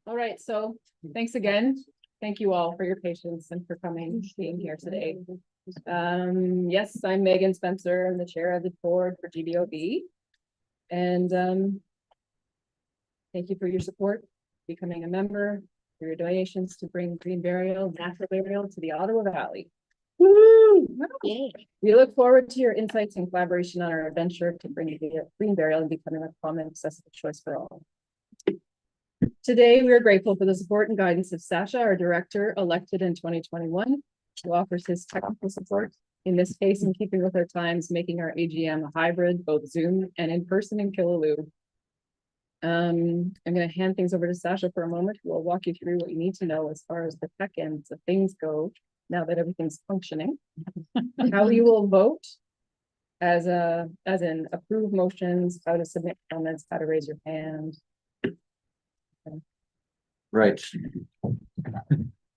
All right, so thanks again. Thank you all for your patience and for coming, being here today. Yes, I'm Megan Spencer. I'm the chair of the board for GBOB. And thank you for your support, becoming a member, for your donations to bring green burial, natural burial to the Ottawa Valley. Woo! We look forward to your insights and collaboration on our adventure to bring green burial and becoming a common accessible choice for all. Today, we are grateful for the support and guidance of Sasha, our director, elected in 2021, who offers his technical support, in this case, in keeping with our times, making our AGM a hybrid, both Zoom and in person in Killaloe. I'm going to hand things over to Sasha for a moment, who will walk you through what you need to know as far as the tech ends of things go, now that everything's functioning, how you will vote, as in approve motions, how to submit comments, how to raise your hand. Right.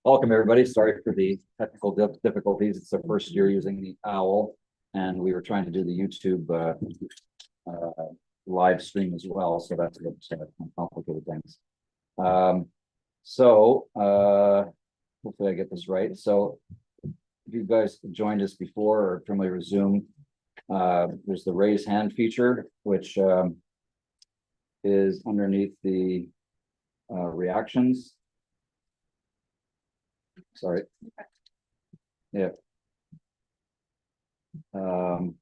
Welcome, everybody. Sorry for the technical difficulties. It's our first year using the OWL, and we were trying to do the YouTube live stream as well, so that's what complicated things. Hopefully I get this right. So if you guys joined us before or familiar with Zoom, there's the raise hand feature, which is underneath the reactions. Sorry. Yeah. Thumbs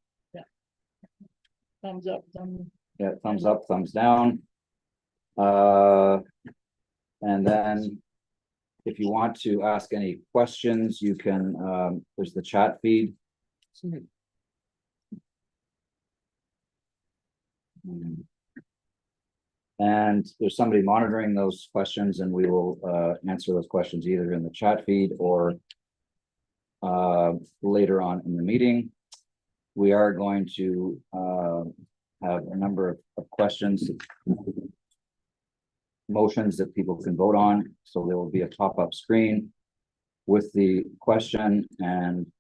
up. Yeah, thumbs up, thumbs down. And then if you want to ask any questions, you can, there's the chat feed. And there's somebody monitoring those questions, and we will answer those questions either in the chat feed or later on in the meeting. We are going to have a number of questions, motions that people can vote on. So there will be a pop-up screen with the question and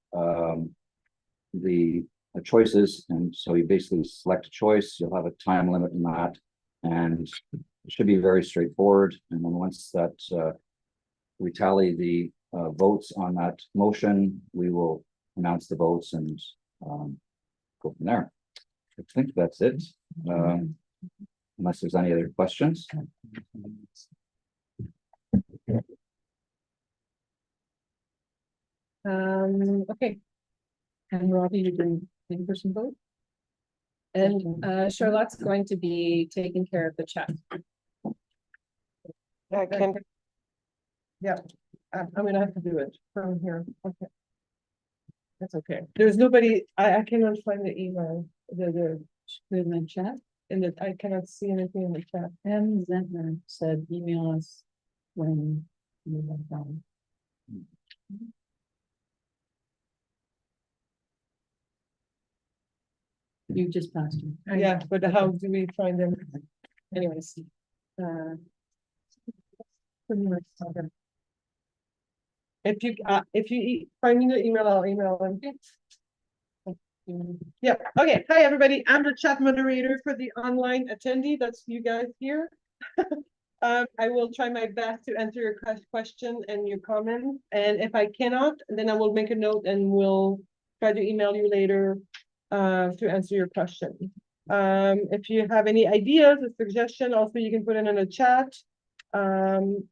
the choices. And so you basically select a choice. You'll have a time limit in that. And it should be very straightforward. And then once that we tally the votes on that motion, we will announce the votes and go from there. I think that's it. Unless there's any other questions. Okay. And Robbie, you're doing in-person vote? And Charlotte's going to be taking care of the chat. I can. Yeah, I'm gonna have to do it from here. Okay. That's okay. There's nobody, I cannot find the email, the chat. and I cannot see anything in the chat. M. Zentner said, email us when you have done. You just passed me. Yeah, but how do we find them? Anyways. If you find me the email, I'll email them. Yeah, okay. Hi, everybody. I'm the chat moderator for the online attendee. That's you guys here. I will try my best to answer your question and your comment. And if I cannot, then I will make a note and we'll try to email you later to answer your question. If you have any ideas or suggestion, also you can put it in a chat. And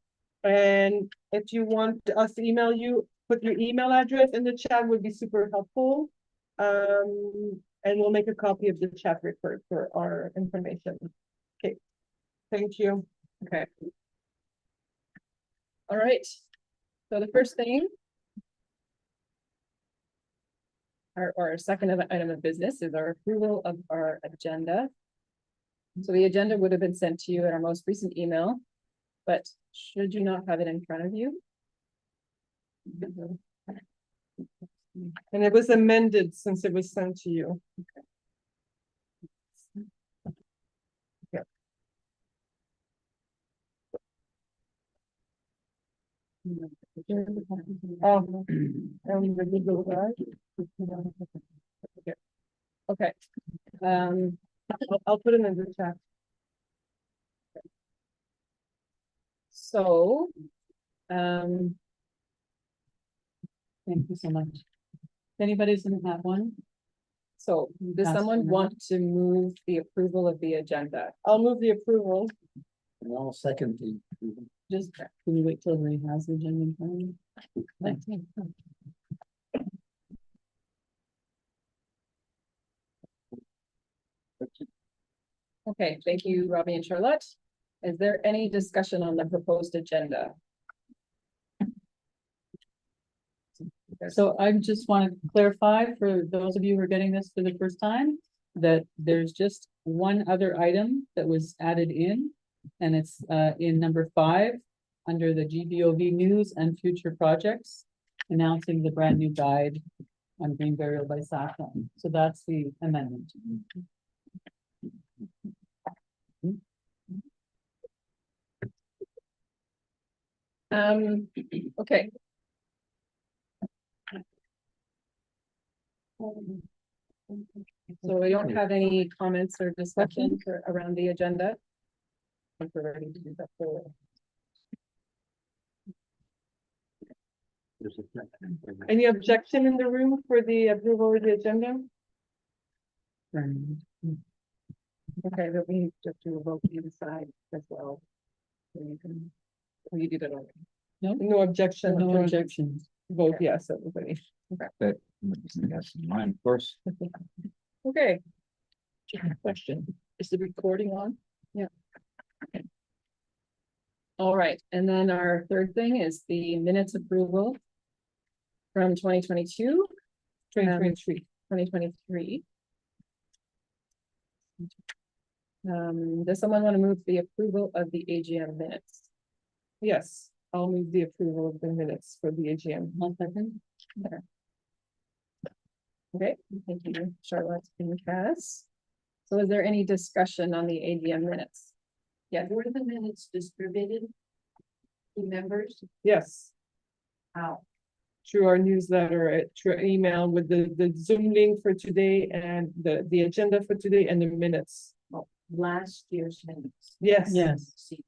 if you want us to email you, put your email address in the chat would be super helpful. And we'll make a copy of the chat record for our information. Okay, thank you. Okay. All right. So the first thing, our second item of business is our approval of our agenda. So the agenda would have been sent to you in our most recent email, but should you not have it in front of you? And it was amended since it was sent to you. Okay. Yeah. Okay. I'll put it in the chat. So, Thank you so much. If anybody doesn't have one, so does Pass someone it around. want to move the approval of the agenda? I'll move the approval. And I'll second the. just, can you wait till Ray has the agenda in front of you? Thanks. Okay, thank you, Robbie and Charlotte. Is there any discussion on the proposed agenda? So I just want to clarify for those of you who are getting this for the first time, that there's just one other item that was added in. And it's in number 5, under the GBOV news and future projects, announcing the brand new guide on green burial by saffron. So that's the amendment. Okay. So we don't have any comments or discussion around the agenda. I think we're ready to do that for. Any objection in the room for the approval of the agenda? Okay, but we need to do a vote either side as well. So you can, well, you did it already. No objection. No objections. Vote yes, everybody. That, yes, mine, of course. Okay, Question, is the recording on? all right, and then our third thing is the minutes approval from 2022, 2023. Does someone want to move the approval of the AGM minutes? Yes, I'll move the approval of the minutes for the AGM. 1 second. Okay, thank you, Charlotte and Cass. So is there any discussion on the AGM minutes? Yeah, were the minutes distributed to members? Yes, How? through our newsletter, through email with the Zoom link for today and the agenda for today and the minutes. Last year's minutes. Yes. Yes, See,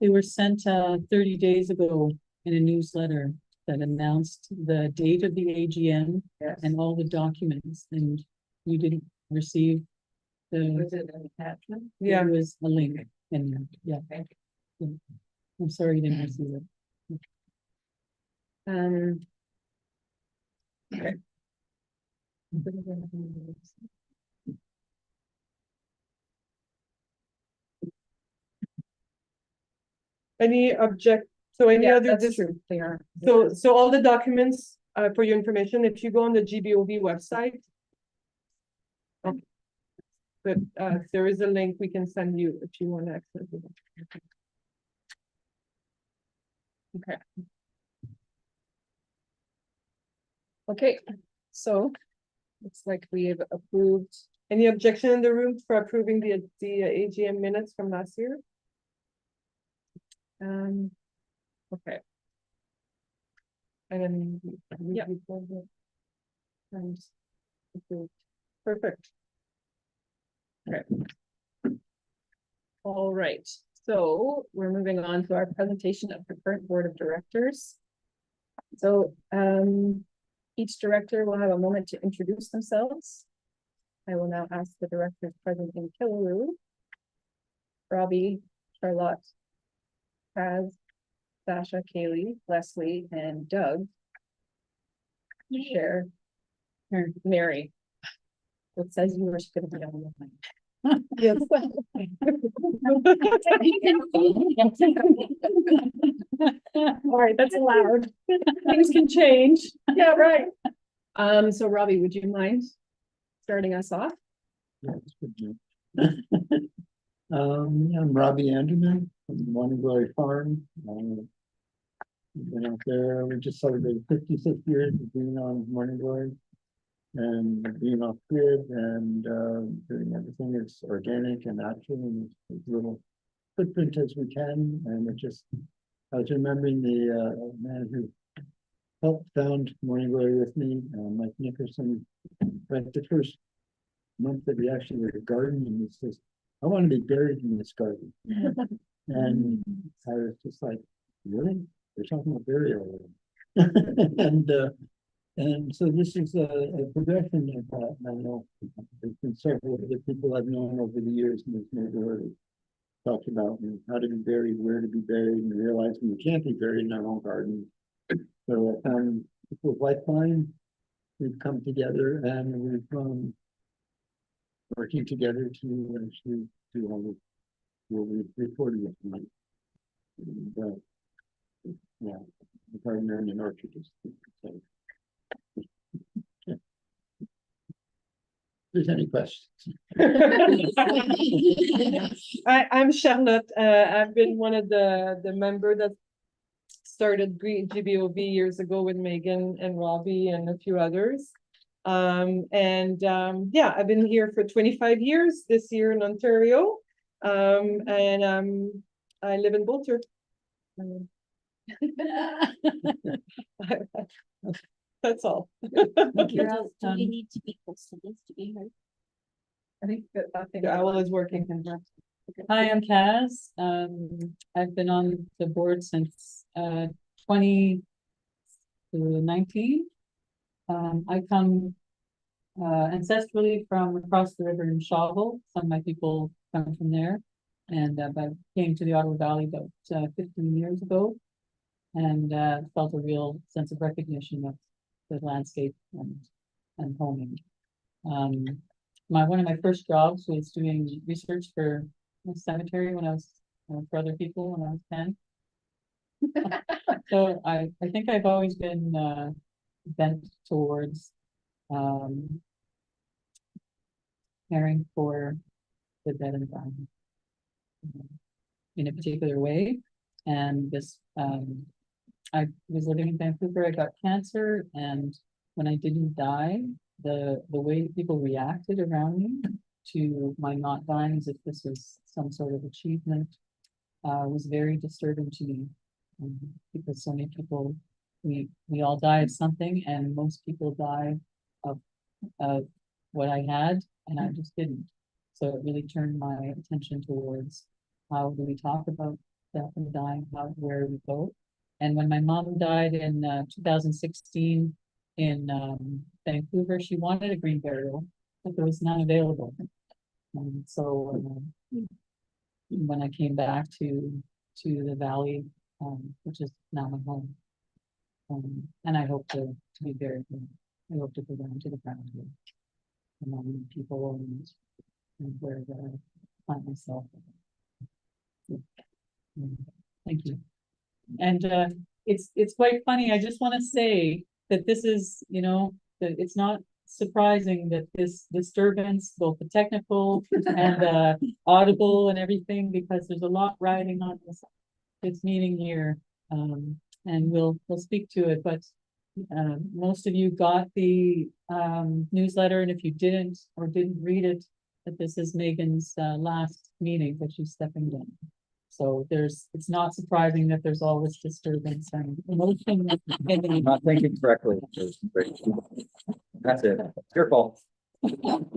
they were sent 30 days ago in a newsletter that announced the date of the AGM Yes. and all the documents, and you didn't receive the, was it an attachment? Yeah. there was a link in there, yeah. Thank Yeah. I'm sorry you didn't receive it. Okay. Any Yeah, other that's true, they are. So all the documents, for your information, if you go on the GBOV website. But, there is a link we can send you if you want to access it. Okay, so looks like we have approved. Any objection in the room for approving the AGM minutes from last year? Okay, And then. Yeah. and approved. Perfect. All right, so we're moving on to our presentation of the current board of directors. So, each director will have a moment to introduce themselves. I will now ask the directors present in Killaroo, Robbie, Charlotte, Kaz, Sasha, Kaylee, Leslie, and Doug to share. Or Mary. It says you were gonna be on the line. Yes. All right, that's allowed. Things can change. Yeah, right. So Robbie, would you mind starting us off? Yeah, it's good, Jim. I'm Robbie Anderman from Morning Glory Farm. We've been out there, we just celebrated 56 years of being on Morning Glory. And being off grid and doing everything as organic and natural and as little footprint as we can. And it just, I was remembering the man who helped found Morning Glory with me, Mike Nickerson. But the first month that we actually were gardening, he says, I want to be buried in this garden. And I was just like, really? They're talking about burial. And so this is a progression of that. I know there's been several of the people I've known over the years in this neighborhood talked about how to be buried, where to be buried, and realizing you can't be buried in our own garden. So I found with Lifeline, we've come together and we've working together to actually do all the what we reported tonight. And, yeah, the gardener and an orchardist. So, if there's any questions? I'm Charlotte. I've been one of the member that started Green GBOV years ago with Megan and Robbie and a few others. Yeah, I've been here for 25 years this year in Ontario. I live in Bolter. That's all. Where else do we need to be posted this to be heard? I think that thing. The owl is working. Hi, I'm Kaz. I've been on the board since 2019. I come ancestrally from across the river in Shawville. Some of my people come from there. And I came to the Ottawa Valley about 15 years ago and felt a real sense of recognition of the landscape and homing. One of my first jobs was doing research for a cemetery when I was for other people when I was 10. So I think I've always been bent towards caring for the dead environment in a particular way. And this I was living in Vancouver, I got cancer, and when I didn't die, the way people reacted around me to my not dying as if this was some sort of achievement was very disturbing to me. Because so many people, we all die of something, and most people die of what I had, and I just didn't. So it really turned my attention towards how do we talk about death and dying, where we go. And when my mom died in 2016 in Vancouver, she wanted a green burial, but there was none available. And so when I came back to the valley, which is now my home, and I hope to be buried there. I hope to go down to the ground here among people and where I find myself. Thank you. And it's quite funny. I just want to say that this is, that it's not surprising that this disturbance, both the technical and audible and everything, because there's a lot riding on this meeting here. And we'll speak to it, but most of you got the newsletter, and if you didn't read it, that this is Megan's last meeting that she's stepping down. So it's not surprising that there's all this disturbance and emotion. Not thinking correctly. That's it. It's your fault. Oh,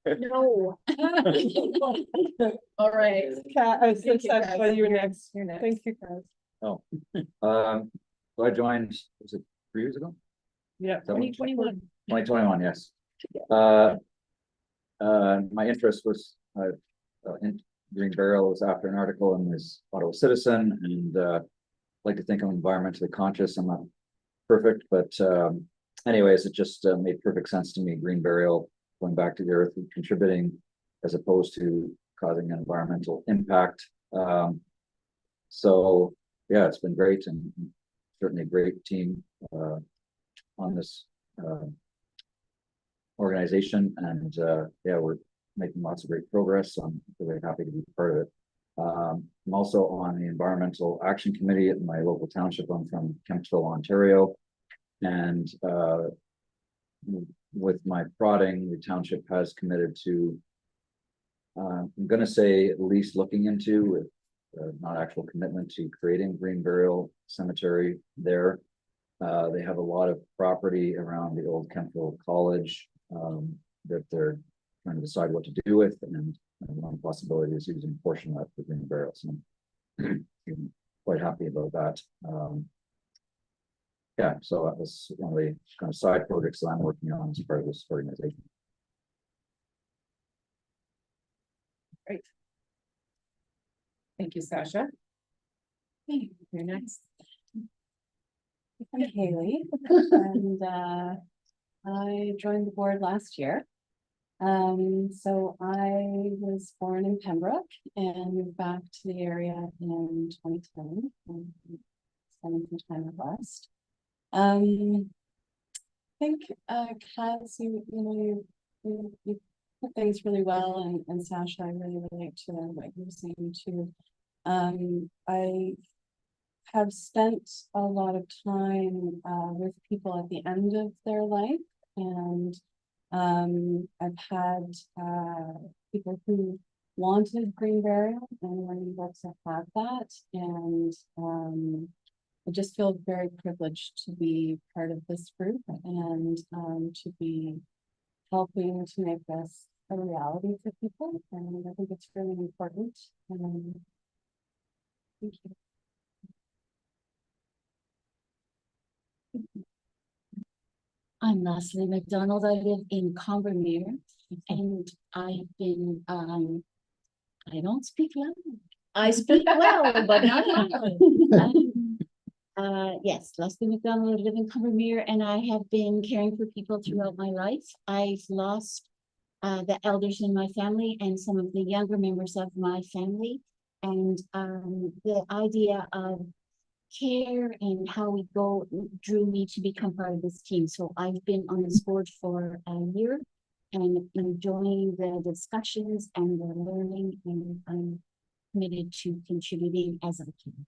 no. All right. Since I saw you next. You're next. Thank you, Kaz. So I joined, was it 3 years ago? Yeah. 2021. 2021, yes. My interest was in green burial was after an article in this Ottawa Citizen, and like to think I'm environmentally conscious. I'm not perfect, but anyways, it just made perfect sense to me. Green burial, going back to the earth and contributing as opposed to causing an environmental impact. So yeah, it's been great, and certainly a great team on this organization, and yeah, we're making lots of great progress. So I'm really happy to be part of it. I'm also on the Environmental Action Committee at my local township. I'm from Kempsville, Ontario, and with my prodding, the township has committed to, I'm going to say at least looking into, with not actual commitment to creating green burial cemetery there. They have a lot of property around the old Kempsville College that they're trying to decide what to do with, and one possibility is using a portion of that for green burials. And I'm quite happy about that. Yeah, so that was one of the kind of side projects that I'm working on as part of this organization. Thank you, Sasha. Okay, you're next. I'm Haley, and I joined the board last year. So I was born in Pembroke and moved back to the area in 2010, and spending some time at West. I think Kaz, you put things really well, and Sasha, I really relate to what you were saying too. I have spent a lot of time with people at the end of their life, and I've had people who wanted green burial and were able to have that, and I just feel very privileged to be part of this group and to be helping to make this a reality for people, and I think it's really important. Thank you. I'm Leslie McDonald. I live in Combermere, and I've been, I don't speak loud. I speak well, but not loud. Yes, Leslie McDonald, I live in Combermere, and I have been caring for people throughout my life. I've lost the elders in my family and some of the younger members of my family. And the idea of care and how we go drew me to become part of this team. So I've been on this board for a year and enjoying the discussions and the learning, and I'm committed to contributing as I can.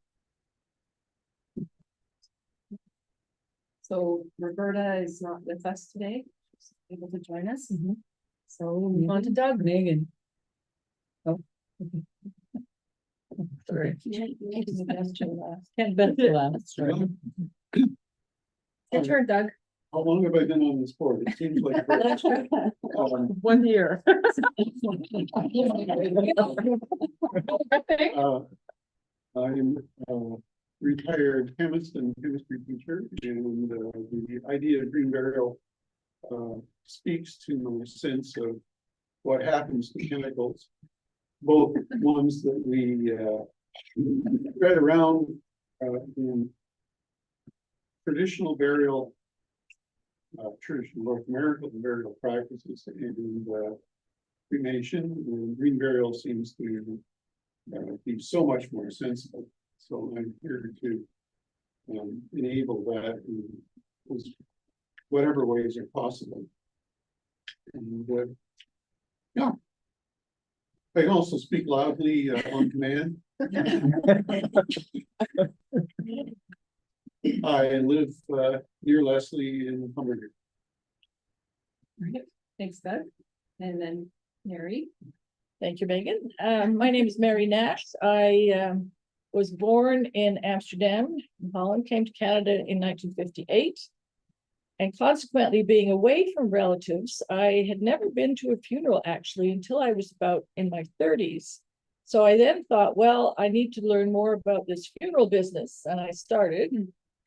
So Roberta is not with us today, she's able to join us. So we'll move on to Doug. Megan. Sorry. Can't bet the last, right? Your turn, Doug. How long have I been on this board? It seems like. 1 year. I'm retired chemist and chemistry teacher, and the idea of green burial speaks to my sense of what happens to chemicals, both ones that we read around in traditional burial, traditional North American burial practices, and cremation. And green burial seems to be so much more sensible. So I'm here to enable that in whatever ways are possible. And yeah, I can also speak loudly on command. I live near Leslie in Humberton. Thanks, Doug. And then Mary. Thank you, Megan. My name is Mary Nash. I was born in Amsterdam, in Holland, came to Canada in 1958. And consequently, being away from relatives, I had never been to a funeral actually until I was about in my 30s. So I then thought, well, I need to learn more about this funeral business. And I started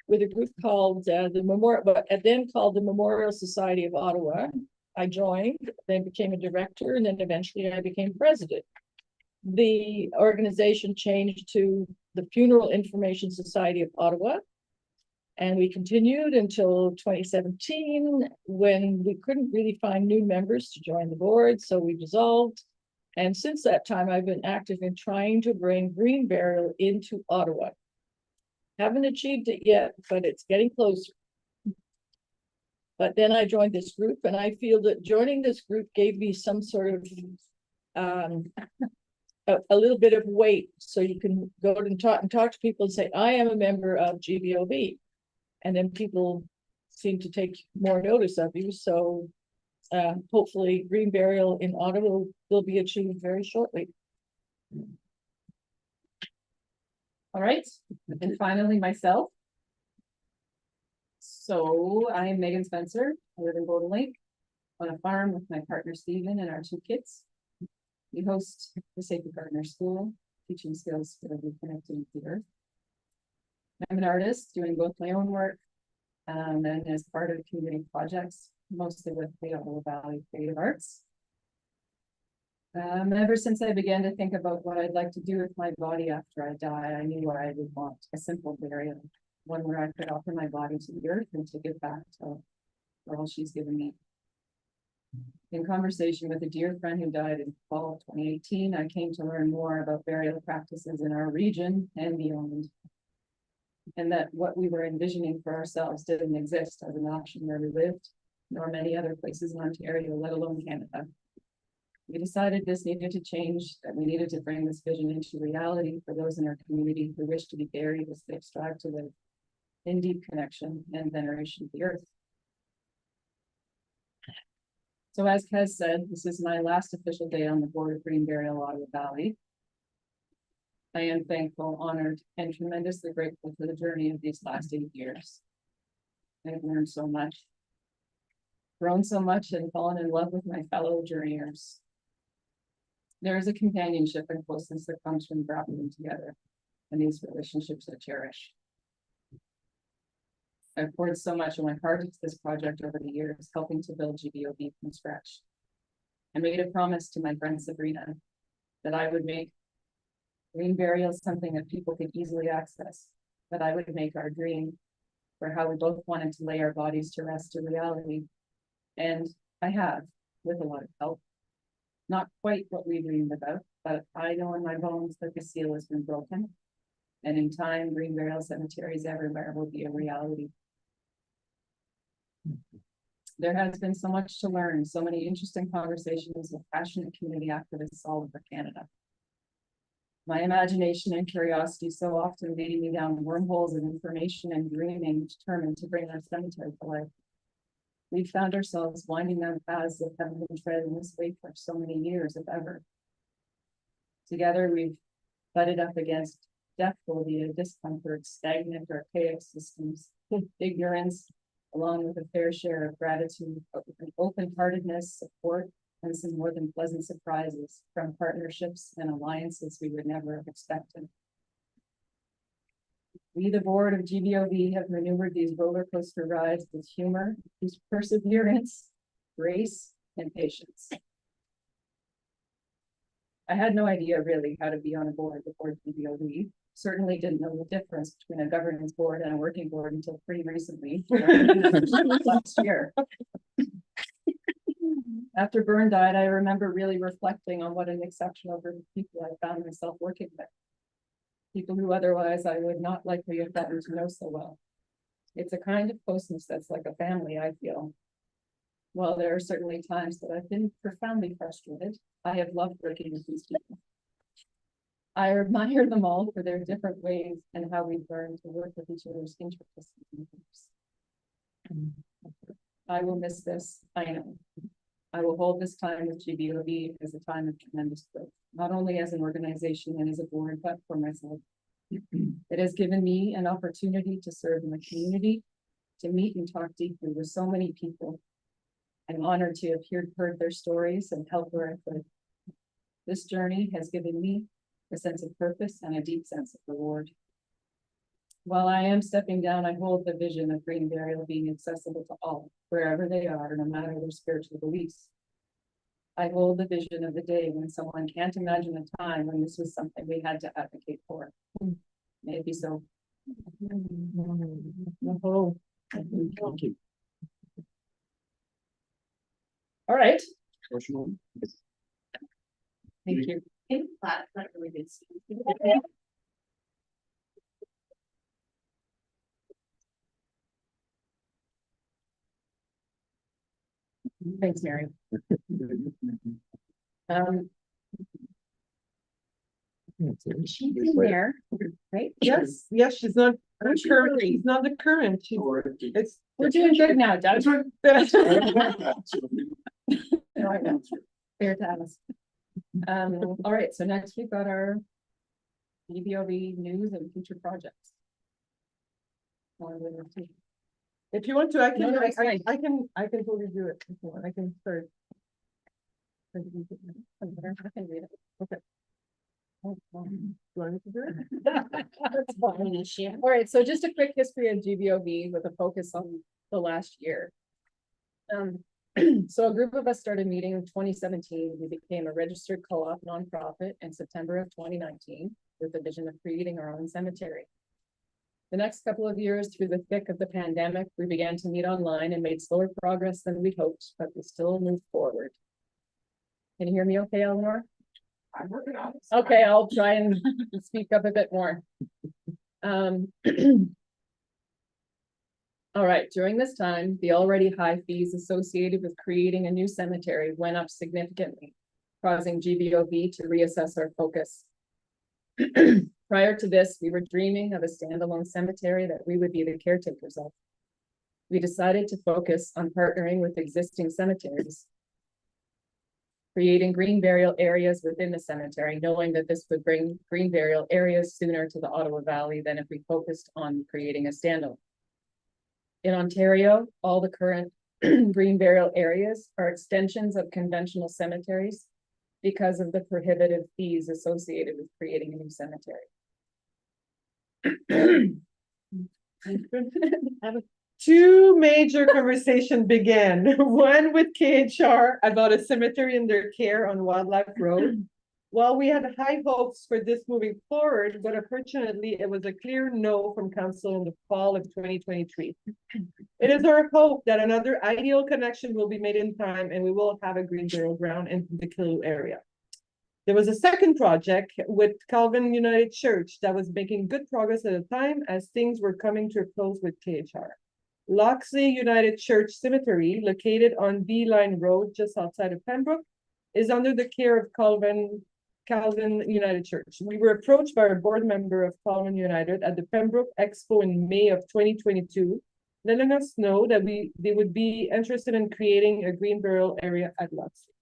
with a group called then called the Memorial Society of Ottawa. I joined, then became a director, and then eventually I became president. The organization changed to the Funeral Information Society of Ottawa. And we continued until 2017, when we couldn't really find new members to join the board, so we dissolved. And since that time, I've been active in trying to bring green burial into Ottawa. Haven't achieved it yet, but it's getting closer. But then I joined this group, and I feel that joining this group gave me some sort of a little bit of weight, so you can go and talk to people and say, I am a member of GBOB. And then people seem to take more notice of you. So hopefully green burial in Ottawa will be achieved very shortly. All right, and finally myself. So I'm Megan Spencer. I live in Golden Lake. on a farm with my partner Stephen and our 2 kids. We host the Sacred Gardener School, teaching skills for reconnecting with the earth. I'm an artist doing both my own work and as part of community projects, mostly with the Ottawa Valley Creative Arts. Ever since I began to think about what I'd like to do with my body after I die, I knew I would want a simple burial, one where I could offer my body to the earth and to give back to for all she's given me. In conversation with a dear friend who died in fall of 2018, I came to learn more about burial practices in our region and beyond. And that what we were envisioning for ourselves didn't exist as an option where we lived, nor many other places in Ontario, let alone Canada. We decided this needed to change, that we needed to bring this vision into reality for those in our community who wish to be buried as they strive to live in deep connection and veneration of the earth. So as Kez said, this is my last official day on the board of Green Burial Ottawa Valley. I am thankful, honored, and tremendously grateful for the journey of these last 8 years. I've learned so much, grown so much, and fallen in love with my fellow journeyers. There is a companionship and closeness that comes from grappling together, and these relationships I cherish. I've poured so much of my heart into this project over the years, helping to build GBOB from scratch. I made a promise to my friend Sabrina that I would make green burial something that people could easily access, that I would make our dream for how we both wanted to lay our bodies to rest a reality. And I have, with a lot of help. Not quite what we dreamed about, but I know in my bones that the seal has been broken. And in time, green burial cemeteries everywhere will be a reality. There has been so much to learn, so many interesting conversations with passionate community activists all over Canada. My imagination and curiosity so often leading me down wormholes of information and dreaming, determined to bring our cemetery to life. We've found ourselves winding down paths that haven't been tread in this way for so many years, if ever. Together, we've butted up against death phobia, discomfort, stagnant, archaic systems, ignorance, along with a fair share of gratitude, open-heartedness, support, and some more than pleasant surprises from partnerships and alliances we would never have expected. We, the board of GBOB, have maneuvered these roller coaster rides with humor, perseverance, grace, and patience. I had no idea really how to be on a board before GBOB. Certainly didn't know the difference between a governance board and a working board until pretty recently, last year. After Byrne died, I remember really reflecting on what an exceptional group of people I found myself working with. People who otherwise I would not likely have gotten to know so well. It's a kind of closeness that's like a family, I feel. While there are certainly times that I've been profoundly frustrated, I have loved working with these people. I admire them all for their different ways and how we've learned to work with each other's intricacies. I will miss this, I know. I will hold this time with GBOB as a time of tremendous growth, not only as an organization and as a board, but for myself. It has given me an opportunity to serve in the community, to meet and talk deeply with so many people. I'm honored to have heard their stories and help where I could. This journey has given me a sense of purpose and a deep sense of reward. While I am stepping down, I hold the vision of green burial being accessible to all, wherever they are, no matter their spiritual beliefs. I hold the vision of the day when someone can't imagine a time when this was something we had to advocate for. May it be so. Thank you. All right. Thank you. Thanks, Mary. She's in there, right? Yes, yes, she's not the current, she's not the current. We're doing good now, Doug. Fair to ask. All right, so next we've got our GBOB news and future projects. If you want to, I No, can, no, it's fine. I can totally do it. If you want, I can start. I can read it. Okay. Oh, Do you want me to do it? That's fine. All right, so just a quick history of GBOV with a focus on the last year. So a group of us started meeting in 2017. We became a registered co-op nonprofit in September of 2019 with the vision of creating our own cemetery. The next couple of years, through the thick of the pandemic, we began to meet online and made slower progress than we hoped, but we still moved forward. Can you hear me okay, Eleanor? I'm working on it. Okay, I'll try and speak up a bit more. All right, during this time, the already high fees associated with creating a new cemetery went up significantly, causing GBOV to reassess our focus. Prior to this, we were dreaming of a standalone cemetery that we would be the caretakers of. We decided to focus on partnering with existing cemeteries, creating green burial areas within the cemetery, knowing that this would bring green burial areas sooner to the Ottawa Valley than if we focused on creating a standalone. In Ontario, all the current green burial areas are extensions of conventional cemeteries because of the prohibitive fees associated with creating a new cemetery. Two major conversations began. One with KHR about a cemetery in their care on Wildlife Road. While we had high hopes for this moving forward, but unfortunately, it was a clear no from council in the fall of 2023. It is our hope that another ideal connection will be made in time and we will have a green burial ground in the Kiloo area. There was a second project with Calvin United Church that was making good progress at the time as things were coming to a close with KHR. Loxley United Church Cemetery, located on Beeline Road just outside of Pembroke, is under the care of Calvin United Church. We were approached by a board member of Calvin United at the Pembroke Expo in May of 2022, letting us know that they would be interested in creating a green burial area at Loxley.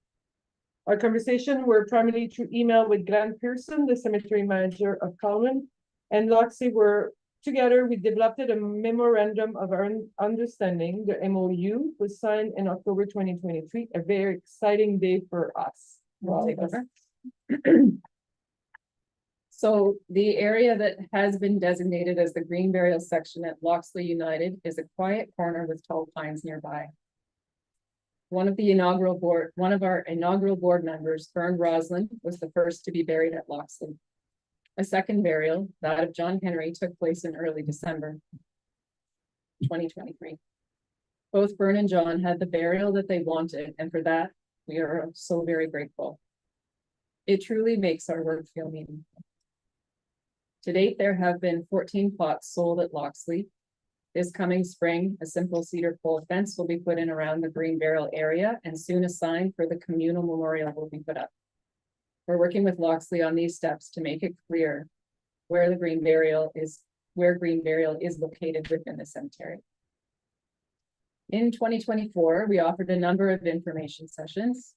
Our conversation were primarily through email with Grant Pearson, the cemetery manager of Calvin, and Loxley were together. We developed a memorandum of our understanding. The MOU was signed in October 2023, a very exciting day for us. Take over. So the area that has been designated as the green burial section at Loxley United is a quiet corner with tall pines nearby. One of our inaugural board members, Fern Roslin, was the first to be buried at Loxley. A second burial, that of John Henry, took place in early December 2023. Both Fern and John had the burial that they wanted, and for that, we are so very grateful. It truly makes our work feel meaningful. To date, there have been 14 plots sold at Loxley. This coming spring, a simple cedar pole fence will be put in around the green burial area, and soon a sign for the communal memorial will be put up. We're working with Loxley on these steps to make it clear where green burial is located within the cemetery. In 2024, we offered a number of information sessions: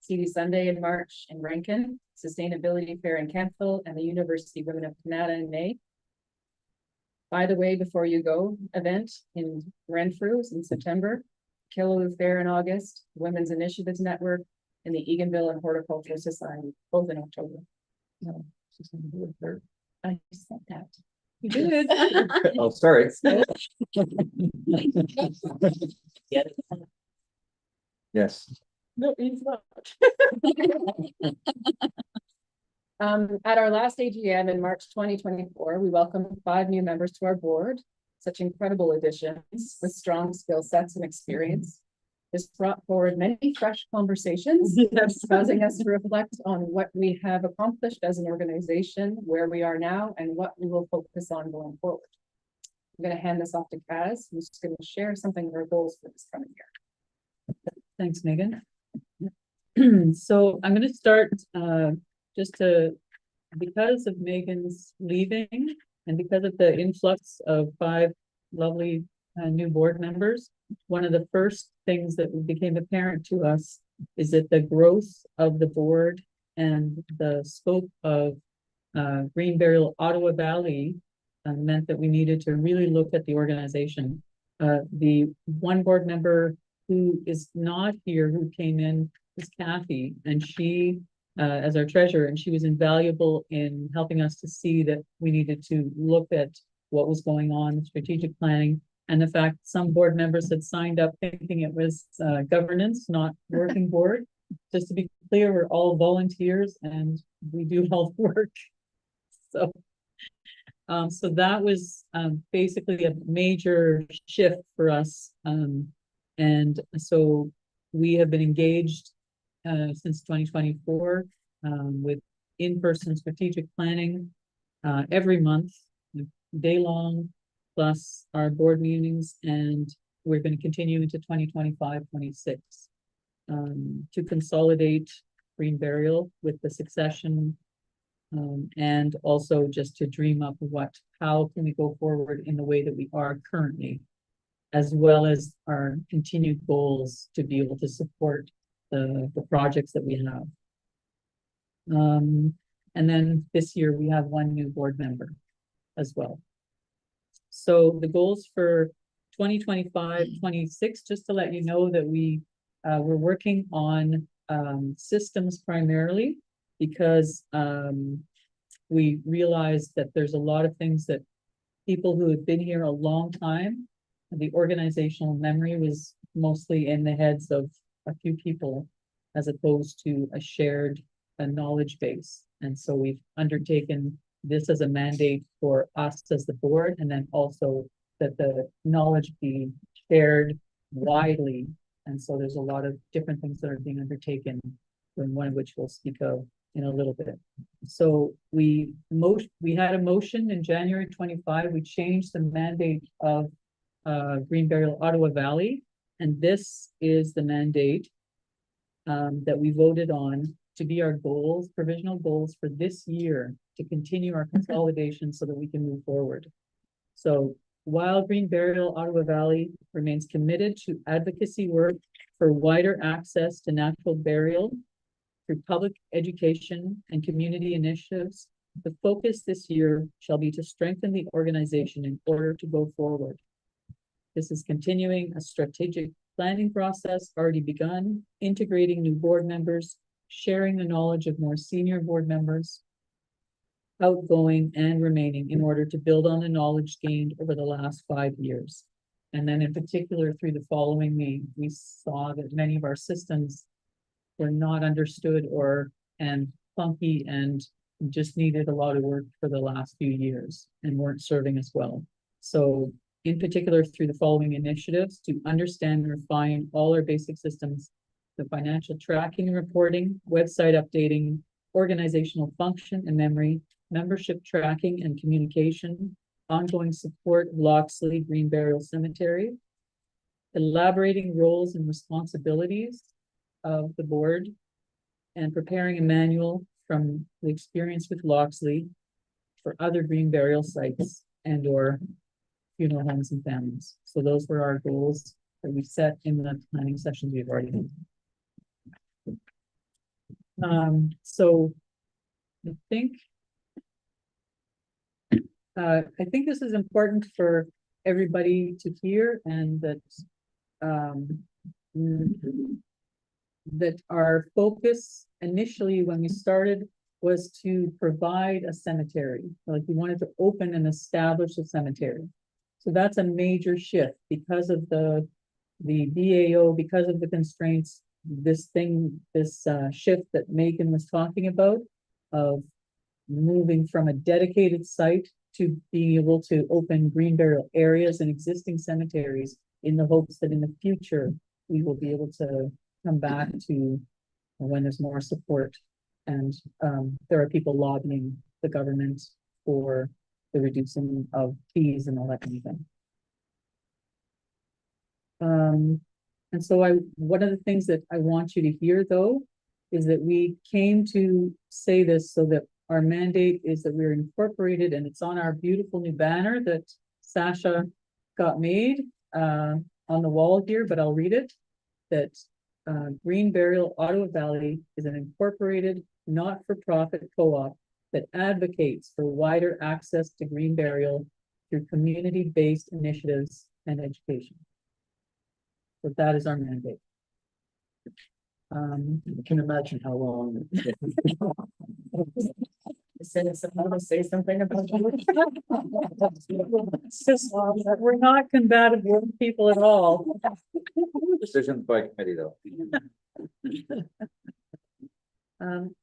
CD Sunday in March in Rankin, Sustainability Fair in Kemptville, and the University Women of Canada in May. By the Way Before You Go event in Renfrew in September, Killaloo Fair in August, Women's Initiatives Network, and the Eganville and Horticultural Society, both in October. No, I said that. You did. Oh, sorry. Yes. No, he's not. At our last AGM in March 2024, we welcomed 5 new members to our board, such incredible additions with strong skill sets and experience. This brought forward many fresh conversations, causing us to reflect on what we have accomplished as an organization, where we are now, and what we will focus on going forward. I'm going to hand this off to Kaz, who's going to share something of our goals for this coming year. Thanks, Megan. So I'm going to start because of Megan's leaving and because of the influx of 5 lovely new board members, one of the first things that became apparent to us is that the growth of the board and the scope of Green Burial Ottawa Valley meant that we needed to really look at the organization. The one board member who is not here, who came in, is Kathy, and she, as our treasurer, and she was invaluable in helping us to see that we needed to look at what was going on, strategic planning, and the fact some board members had signed up thinking it was governance, not working board. Just to be clear, we're all volunteers and we do all the work. So that was basically a major shift for us. And so we have been engaged since 2024 with in-person strategic planning every month, day long, plus our board meetings, and we're going to continue into 2025-26 to consolidate green burial with the succession. And also just to dream up how can we go forward in the way that we are currently, as well as our continued goals to be able to support the projects that we have. And then this year we have one new board member as well. So the goals for 2025-26, just to let you know that we're working on systems primarily, because we realized that there's a lot of things that people who have been here a long time, the organizational memory was mostly in the heads of a few people as opposed to a shared knowledge base. And so we've undertaken this as a mandate for us as the board, and then also that the knowledge be shared widely. And so there's a lot of different things that are being undertaken, and one of which we'll speak of in a little bit. So we had a motion in January 25. We changed the mandate of Green Burial Ottawa Valley, and this is the mandate that we voted on to be our goals, provisional goals for this year, to continue our consolidation so that we can move forward. So while Green Burial Ottawa Valley remains committed to advocacy work for wider access to natural burial through public education and community initiatives, the focus this year shall be to strengthen the organization in order to go forward. This is continuing a strategic planning process already begun, integrating new board members, sharing the knowledge of more senior board members, outgoing and remaining, in order to build on the knowledge gained over the last 5 years. And then in particular, through the following, we saw that many of our systems were not understood and funky and just needed a lot of work for the last few years and weren't serving us well. So in particular, through the following initiatives, to understand and refine all our basic systems, the financial tracking and reporting, website updating, organizational function and memory, membership tracking and communication, ongoing support of Loxley Green Burial Cemetery, elaborating roles and responsibilities of the board, and preparing a manual from the experience with Loxley for other green burial sites and or funeral homes and families. So those were our goals that we set in the planning sessions we've already done. So I think this is important for everybody to hear, and that that our focus initially when we started was to provide a cemetery. Like, we wanted to open and establish a cemetery. So that's a major shift because of the BAO, because of the constraints, this shift that Megan was talking about of moving from a dedicated site to being able to open green burial areas and existing cemeteries, in the hopes that in the future we will be able to come back to when there's more support and there are people lobbying the government for the reducing of fees and all that kind of thing. And so one of the things that I want you to hear, though, is that we came to say this so that our mandate is that we're incorporated, and it's on our beautiful new banner that Sasha got made on the wall here, but I'll read it, that Green Burial Ottawa Valley is an incorporated not-for-profit co-op that advocates for wider access to green burial through community-based initiatives and education. So that is our mandate. I can imagine how long. Say something about. It's just, we're not combative people at all. Decisions by committee though.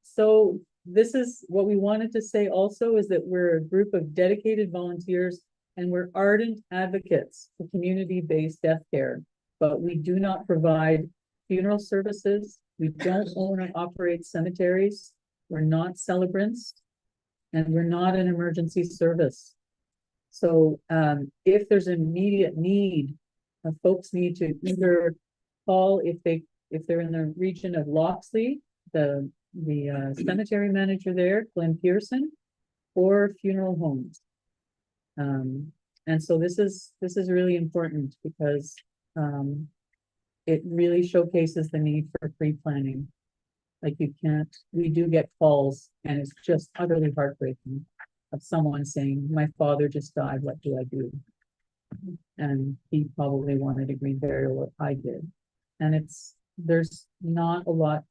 So this is what we wanted to say also is that we're a group of dedicated volunteers and we're ardent advocates for community-based death care, but we do not provide funeral services. We don't own or operate cemeteries. We're not celebrants and we're not an emergency service. So if there's an immediate need, folks need to either call if they're in the region of Loxley, the cemetery manager there, Glenn Pearson, or funeral homes. And so this is really important because it really showcases the need for pre-planning. Like we do get calls and it's just utterly heartbreaking of someone saying, my father just died, what do I do? And he probably wanted a green burial, what I did. And there's not a lot,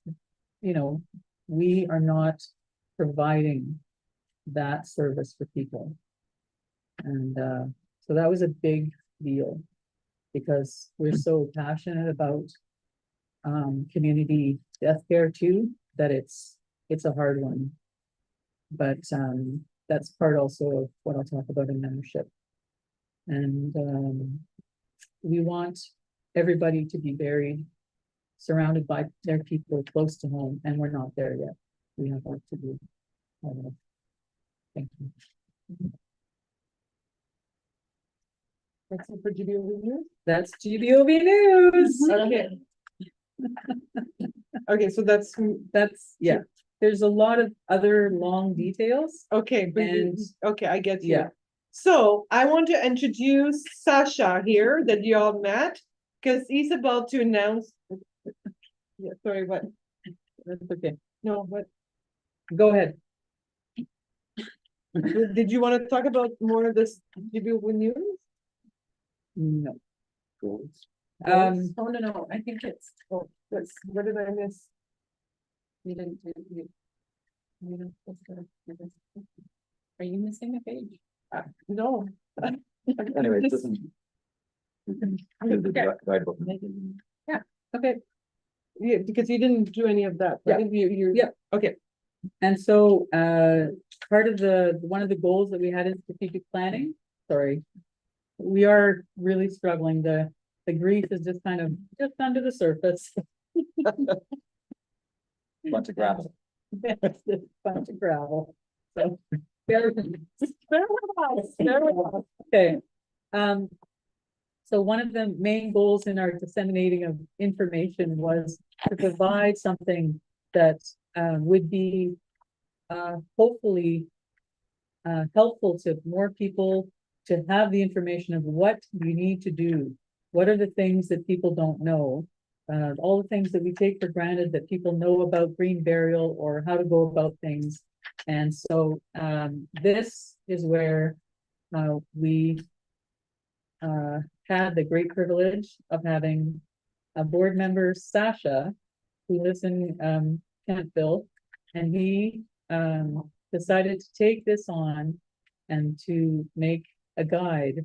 we are not providing that service for people. And so that was a big deal because we're so passionate about community death care too, that it's a hard one. But that's part also of what I'll talk about in membership. And we want everybody to be buried surrounded by their people close to home, and we're not there yet. We have work to do. Thank you. That's it for GBOV news. That's GBOV news. Okay. Okay, so that's, Yeah. There's a lot of other long details. okay, but And okay, I get you. yeah. So I want to introduce Sasha here that you all met, because he's about to announce. Yeah, sorry, what? That's okay. No, what? Go ahead. Did you want to talk about more of this GBOV news? No. Oh, No, I think it's, That's, what did I miss? you didn't do, you know, are you missing a page? No. Anyway, it doesn't. Give the guidebook. Okay. Yeah, because you didn't do any of that, right? You. Yeah. Okay, And so part of one of the goals that we had in strategic planning, sorry, we are really struggling. The grief is just kind of just under the surface. Bunch of gravel. It's just a bunch of gravel. So okay. So one of the main goals in our disseminating of information was to provide something that would be hopefully helpful to more people to have the information of what you need to do. What are the things that people don't know? All the things that we take for granted that people know about green burial or how to go about things. And so this is where we had the great privilege of having a board member, Sasha, who lives in Kentville, and he decided to take this on and to make a guide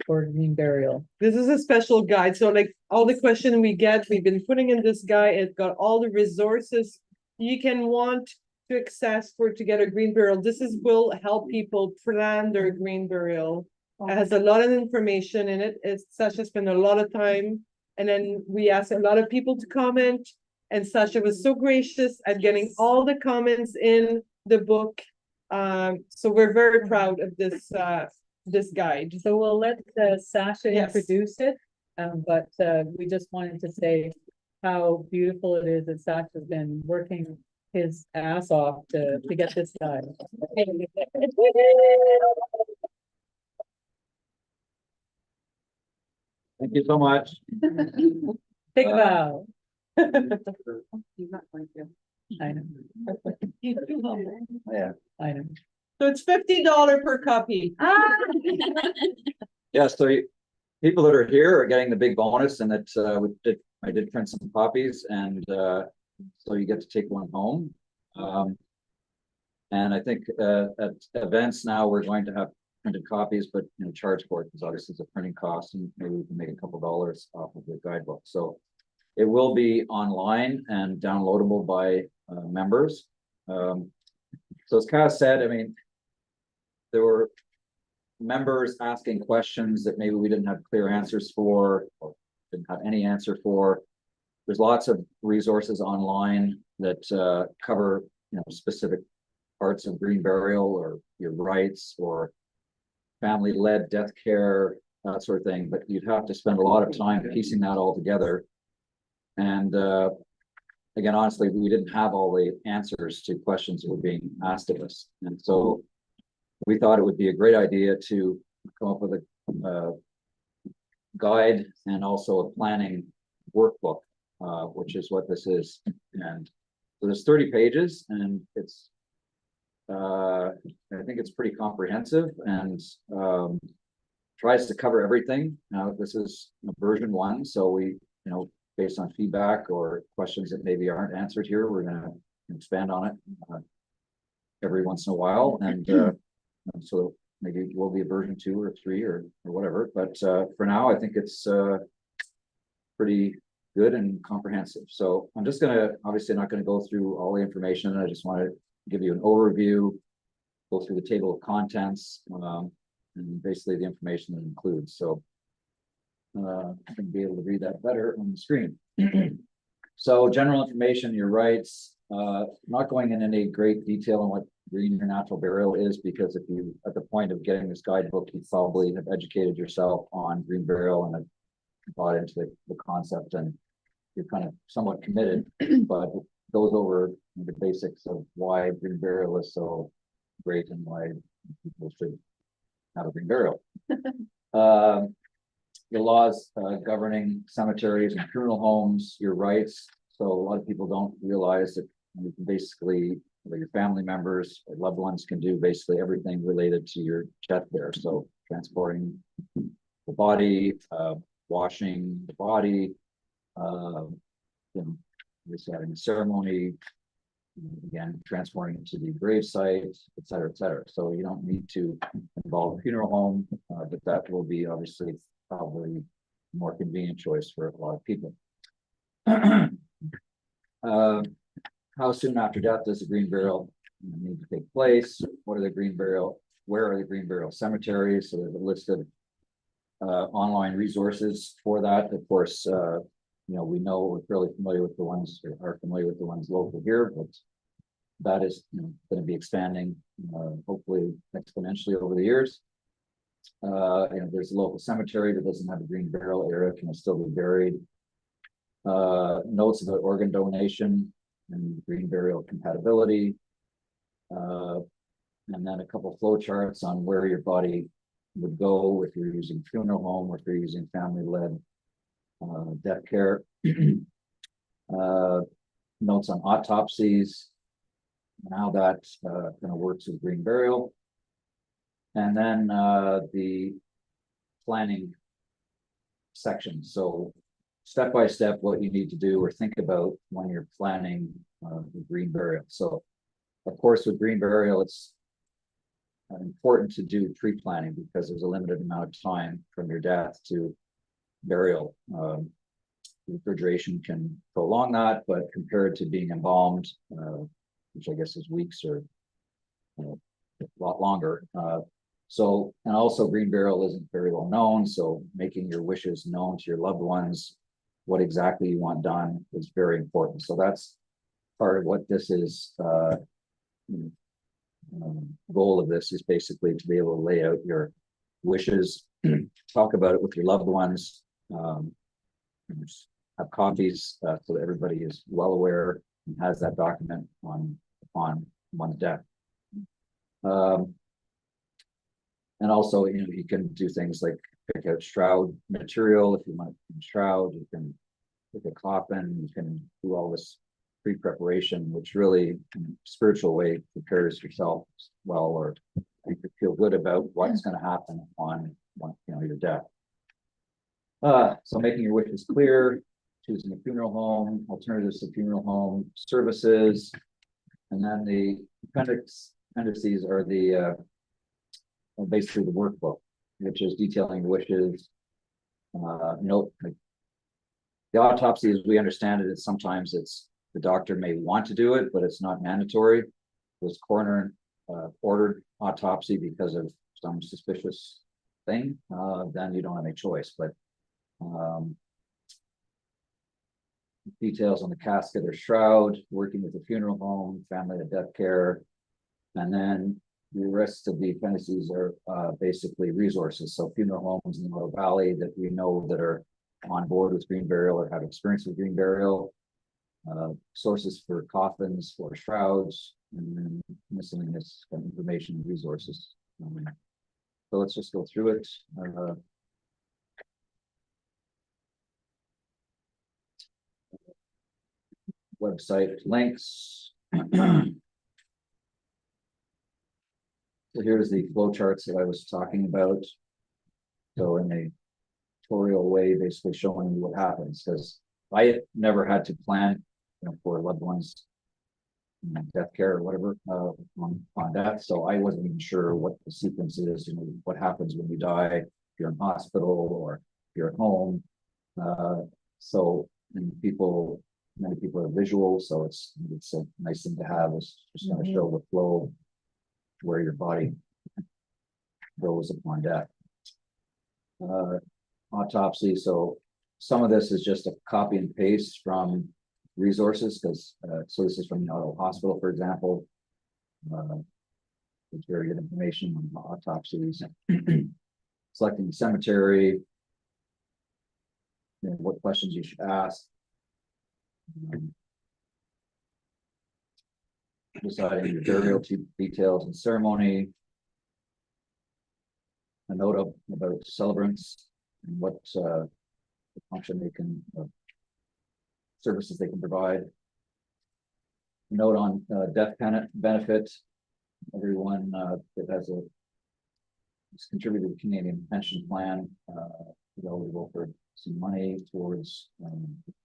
for green burial. this is a special guide, so like all the question we get, we've been putting in this guide, it's got all the resources you can want to access to get a green burial. Will help people plan their green burial. It has a lot of information in it. Sasha spent a lot of time, and then we asked a lot of people to comment, and Sasha was so gracious at getting all the comments in the book. So we're very proud of this guide. So we'll let Sasha Yes. introduce it, but we just wanted to say how beautiful it is that Sasha's been working his ass off to get this done. Thank you so much. Take a bow. He's not going to. I know, He's too humble. Yeah. I know. So it's $50 per copy. Yeah, so people that are here are getting the big bonus, and that I did print some copies, and so you get to take one home. And I think at events now, we're going to have printed copies, but charge for it, because obviously it's a printing cost, and maybe we can make a couple dollars off of the guidebook. So it will be online and downloadable by members. So as Cass said, I mean, there were members asking questions that maybe we didn't have clear answers for, or didn't have any answer for. There's lots of resources online that cover, specific parts of green burial, or your rights, or family-led death care, that sort of thing. But you'd have to spend a lot of time piecing that all together. And again, honestly, we didn't have all the answers to questions that were being asked of us. And so we thought it would be a great idea to come up with a guide and also a planning workbook, which is what this is. And so there's 30 pages, and it's I think it's pretty comprehensive, and tries to cover everything. Now, this is version 1, so we, based on feedback or questions that maybe aren't answered here, we're going to expand on it every once in a while. And so maybe it will be a version 2 or 3 or whatever. But for now, I think it's pretty good and comprehensive. So I'm just obviously not going to go through all the information. I just want to give you an overview, go through the table of contents, and basically the information that includes. So I can be able to read that better on the screen. So general information, your rights, not going in any great detail on what green or natural burial is, because if you, at the point of getting this guidebook, you probably have educated yourself on green burial and have bought into the concept, and you're kind of somewhat committed, but it goes over the basics of why green burial is so great and why people should have a green burial. The laws governing cemeteries and funeral homes, your rights. So a lot of people don't realize that you can basically, your family members or loved ones can do basically everything related to your death there. So transporting the body, washing the body, just having a ceremony, again, transporting it to the grave site, et cetera, et cetera. So you don't need to involve a funeral home, but that will be obviously probably a more convenient choice for a lot of people. How soon after death does the green burial need to take place? What are the green burial? Where are the green burial cemeteries? So there's a list of online resources for that. Of course, we know we're fairly familiar with the ones, or are familiar with the ones local here, but that is going to be expanding, hopefully exponentially over the years. There's a local cemetery that doesn't have a green burial area, can still be buried. Notes about organ donation and green burial compatibility. And then a couple flow charts on where your body would go if you're using funeral home, or if you're using family-led death care. Notes on autopsies and how that kind of works with green burial. And then the planning section. So step by step, what you need to do or think about when you're planning the green burial. So of course, with green burial, it's important to do pre-planning, because there's a limited amount of time from your death to burial. Refrigeration can prolong that, but compared to being embalmed, which I guess is weeks or a lot longer. And also green burial isn't very well known, so making your wishes known to your loved ones, what exactly you want done, is very important. So that's part of what this is. Goal of this is basically to be able to lay out your wishes, talk about it with your loved ones, have copies so that everybody is well aware and has that document on one's death. And also, you can do things like pick out shroud material if you want to shroud. You can pick a coffin. You can do all this pre-preparation, which really, in a spiritual way, prepares yourself well, or you could feel good about what's going to happen on your death. So making your wishes clear, choosing a funeral home, alternatives to funeral home services. And then the appendices are basically the workbook, which is detailing the wishes. Note, the autopsy, as we understand it, is sometimes the doctor may want to do it, but it's not mandatory. Was coroner ordered autopsy because of some suspicious thing, then you don't have any choice, but details on the casket or shroud, working with the funeral home, family of death care, and then the rest of the appendices are basically resources. So funeral homes in the Middle Valley that we know that are on board with green burial or have experience with green burial, sources for coffins or shrouds, and then miscellaneous kind of information and resources. So let's just go through it. Website links. So here's the flow charts that I was talking about. So in a tutorial way, basically showing you what happens, because I never had to plan, for loved ones, death care or whatever, on death. So I wasn't even sure what the sequence is, what happens when you die, if you're in hospital or if you're at home. So, and many people are visual, so it's a nice thing to have. It's just going to show the flow where your body goes upon death. Autopsy. So some of this is just a copy and paste from resources, because so this is from the Ottawa Hospital, for example. It's very good information on autopsies. Selecting the cemetery, what questions you should ask. Deciding your burial details and ceremony. A note about celebrants and what function they can, services they can provide. Note on death benefit. Everyone that has contributed to the Canadian pension plan is eligible for some money towards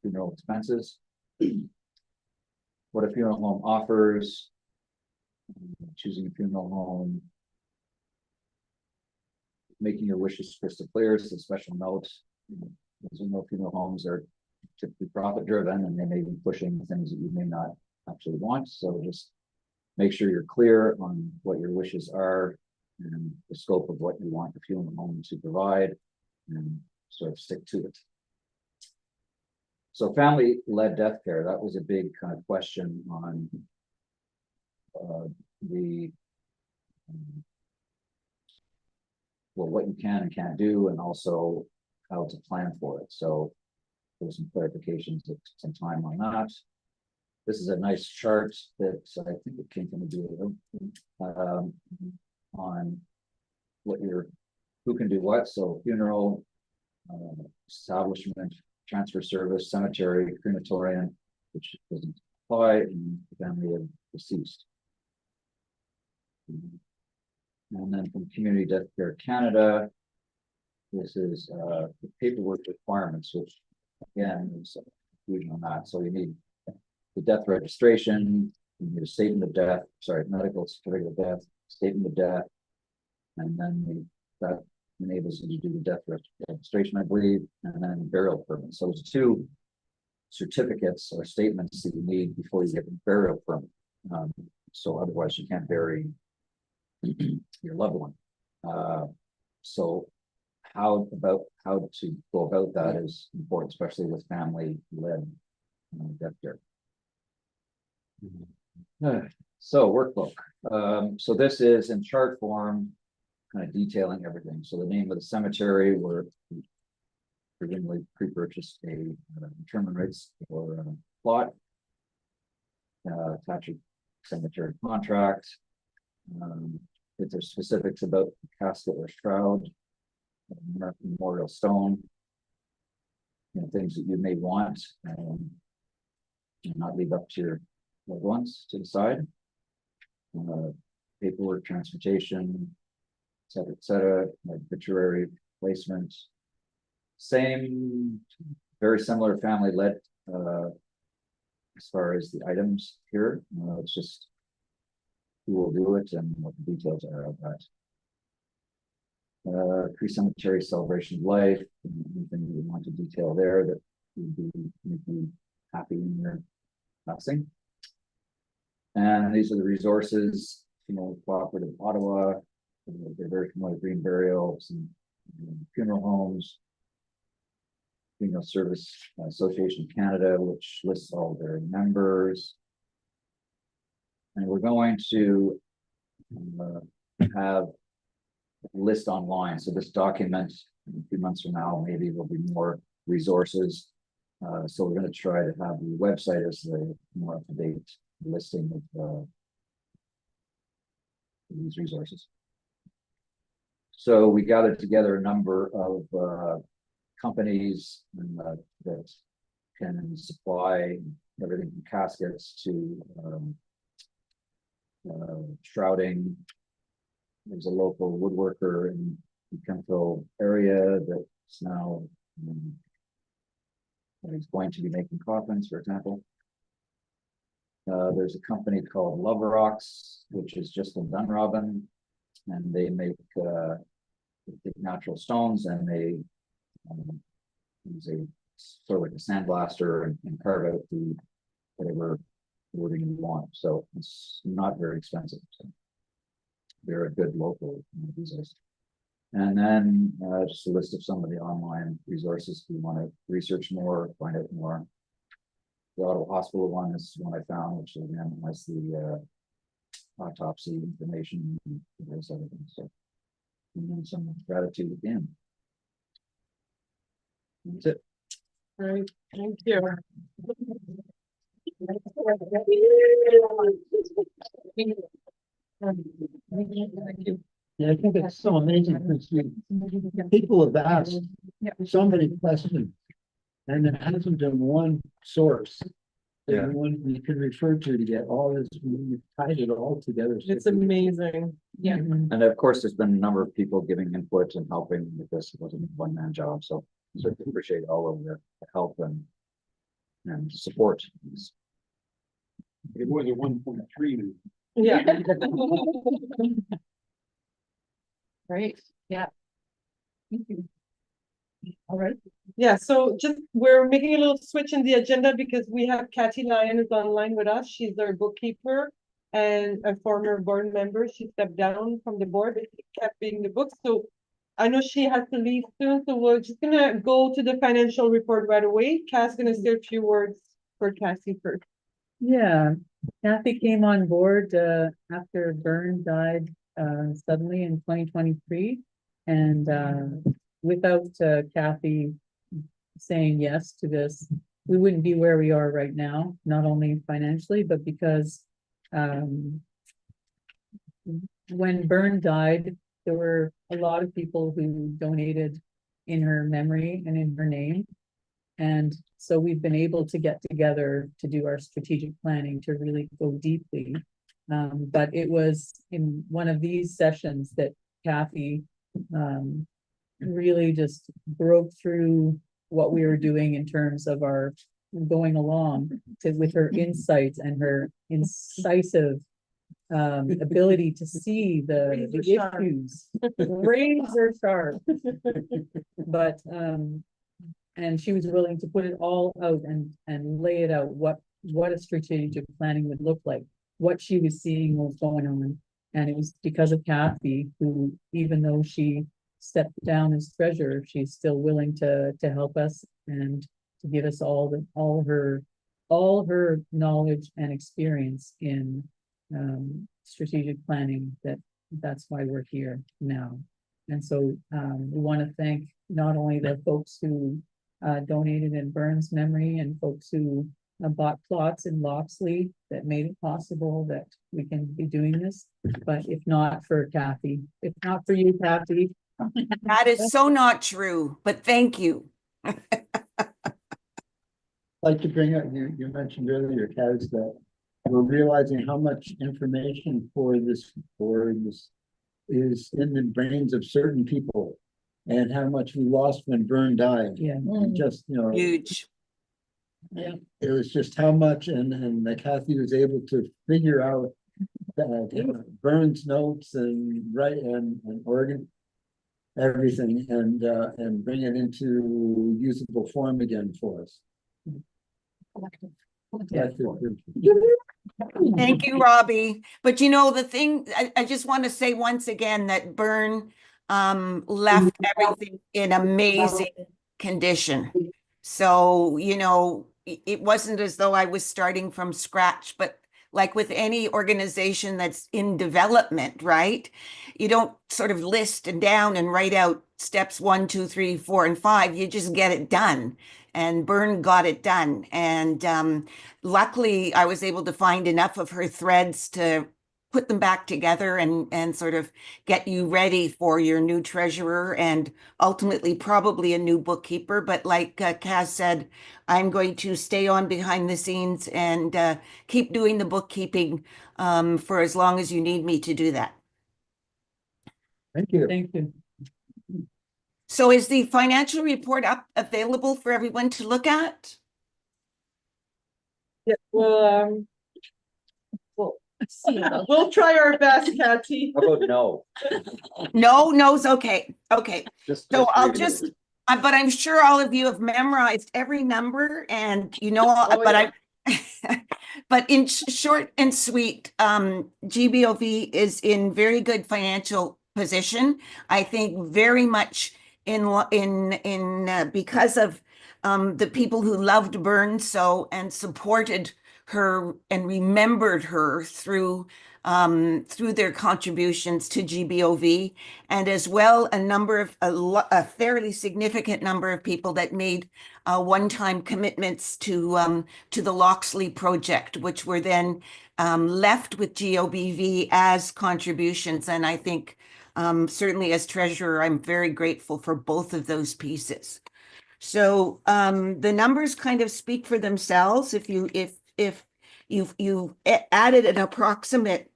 funeral expenses. What a funeral home offers. Choosing a funeral home. Making your wishes crystal clear. So special notes. As you know, funeral homes are typically profit driven, and they may be pushing things that you may not actually want. So just make sure you're clear on what your wishes are and the scope of what you want the funeral home to provide, and sort of stick to it. So family-led death care, that was a big kind of question on what you can and can't do, and also how to plan for it. So there's some clarifications, some time on that. This is a nice chart that I think it came from the video on who can do what. So funeral, establishment, transfer service, cemetery, crematorium, which doesn't apply, and the family of deceased. And then from Community Death Care Canada, this is the paperwork requirements, which again is confusion on that. So you need the death registration, you need a statement of death, medical certificate of death, statement of death, and then that enables you to do the death registration, I believe, and then burial permit. So there's 2 certificates or statements that you need before you get the burial permit. So otherwise you can't bury your loved one. So how to go about that is important, especially with family-led death care. So workbook. So this is in chart form, kind of detailing everything. So the name of the cemetery, where we originally pre-purchased a determined rates for a plot. Attach a cemetery contract. If there's specifics about the casket or shroud, memorial stone, things that you may want, and not leave up to your loved ones to decide. Paperwork, transportation, et cetera, obituary placement, Same, very similar family led, as far as the items here, it's just who will do it and what the details are of that. Pre-cemetery celebration of life, anything you want to detail there that would make you happy in your passing. And these are the resources, Cooperative Ottawa, they're very familiar with green burials and funeral homes. Funeral Service Association of Canada, which lists all their members. And we're going to have a list online. So this document, in a few months from now, maybe there'll be more resources. So we're going to try to have the website as the more up-to-date listing of these resources. So we gathered together a number of companies that can supply everything from caskets to shrouding. There's a local woodworker in the Kemptville area that's now he's going to be making coffins, for example. There's a company called Love Rocks, which is just in Dunrobin, and they make natural stones, and they use a sort of like a sandblaster and carve out the whatever wording you want. So it's not very expensive. So they're a good local resource. And then just a list of some of the online resources if you want to research more, find out more. The Ottawa Hospital one is one I found, which again has the autopsy information and those other things. So and then some gratitude again. That's it. All right, thank you. Yeah, I think it's so amazing because people have asked so many questions. And there hasn't been one source that Yeah. you can refer to get all this, you tied it all together. It's amazing. Yeah. And of course, there's been a number of people giving input and helping with this. It wasn't a one-man job, so certainly appreciate all of the help and support. It was a 1.3. Yeah. Great, yeah. All right. Yeah, so just we're making a little switch in the agenda because we have Kathy Lyon is online with us. She's our bookkeeper and a former board member. She stepped down from the board, but she kept reading the book. So I know she has to leave soon, so we're just gonna go to the financial report right away. Cass gonna say a few words for Cassie first. Yeah, Kathy came on board after Byrne died suddenly in 2023. And without Kathy saying yes to this, we wouldn't be where we are right now, not only financially, but because when Byrne died, there were a lot of people who donated in her memory and in her name. And so we've been able to get together to do our strategic planning to really go deeply. But it was in one of these sessions that Kathy really just broke through what we were doing in terms of our going along with her insights and her incisive ability to see the issues. Razor sharp. But and she was willing to put it all out and lay it out what a strategic planning would look like, what she was seeing was going on. And it was because of Kathy, who, even though she stepped down as treasurer, she's still willing to help us and to give us all her knowledge and experience in strategic planning. That's why we're here now. And so we want to thank not only the folks who donated in Byrne's memory and folks who bought plots in Loxley that made it possible that we can be doing this. But if not for Kathy, if not for you, Kathy. That is so not true, but thank you. Like to bring up, you mentioned earlier, Kaz, that we're realizing how much information for this is in the brains of certain people. and how much we lost when Vern died. Yeah. And just, you know, Huge. it was just how much, and that Kathy was able to figure out Vern's notes and write and organ everything and bring it into usable form again for us. Thank you, Robbie. But you know, the thing, I just want to say once again that Byrne left everything in amazing condition. So, you know, it wasn't as though I was starting from scratch, but like with any organization that's in development, right? You don't sort of list and down and write out steps 1, 2, 3, 4, and 5. You just get it done. And Byrne got it done. And luckily, I was able to find enough of her threads to put them back together and sort of get you ready for your new treasurer and ultimately probably a new bookkeeper. But like Kaz said, I'm going to stay on behind the scenes and keep doing the bookkeeping for as long as you need me to do that. Thank you. Thank you. So is the financial report up available for everyone to look at? Yeah, well, we'll try our best, Kathy. How about no? No's okay. Okay. So I'll read it. just, but I'm sure all of you have memorized every number and you know, Oh, but but in short and sweet, GBOV is in very good financial position. I think very much in because of the people who loved Byrne so and supported her and remembered her through their contributions to GBOV, and as well a number of a fairly significant number of people that made one-time commitments to the Loxley project, which were then left with GOBV as contributions. And I think certainly as treasurer, I'm very grateful for both of those pieces. So the numbers kind of speak for themselves. If you've added an approximate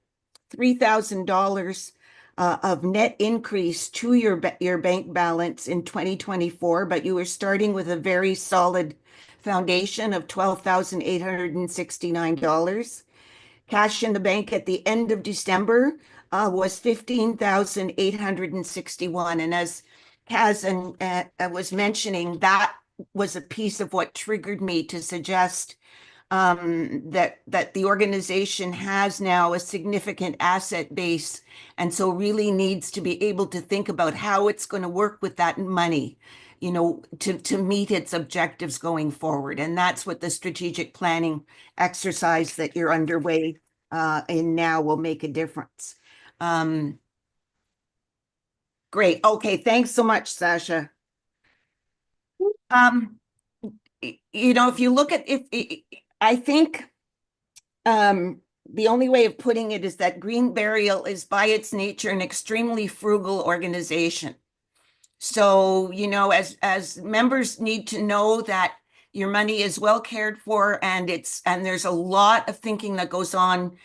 $3,000 of net increase to your bank balance in 2024, but you were starting with a very solid foundation of $12,869. Cash in the bank at the end of December was 15,861. And as Kaz was mentioning, that was a piece of what triggered me to suggest that the organization has now a significant asset base, and so really needs to be able to think about how it's going to work with that money, you know, to meet its objectives going forward. And that's what the strategic planning exercise that you're underway in now will make a difference. Great. Okay. Thanks so much, Sasha. You know, if you look at I think the only way of putting it is that Green Burial is by its nature an extremely frugal organization. So, you know, as members need to know that your money is well cared for, and there's a lot of thinking that goes on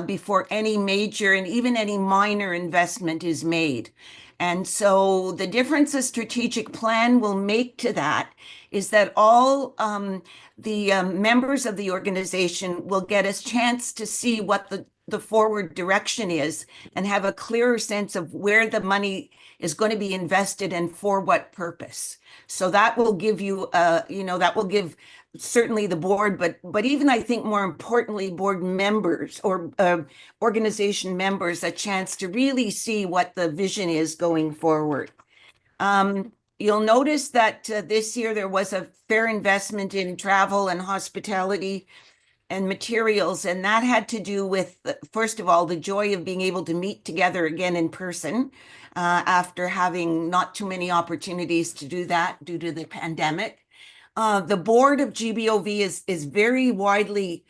before any major and even any minor investment is made. And so the difference a strategic plan will make to that is that all the members of the organization will get a chance to see what the forward direction is and have a clearer sense of where the money is going to be invested and for what purpose. So that will give you, you know, that will give certainly the board, but even I think more importantly, board members or organization members a chance to really see what the vision is going forward. You'll notice that this year there was a fair investment in travel and hospitality and materials, and that had to do with, first of all, the joy of being able to meet together again in person after having not too many opportunities to do that due to the pandemic. The board of GBOV is very widely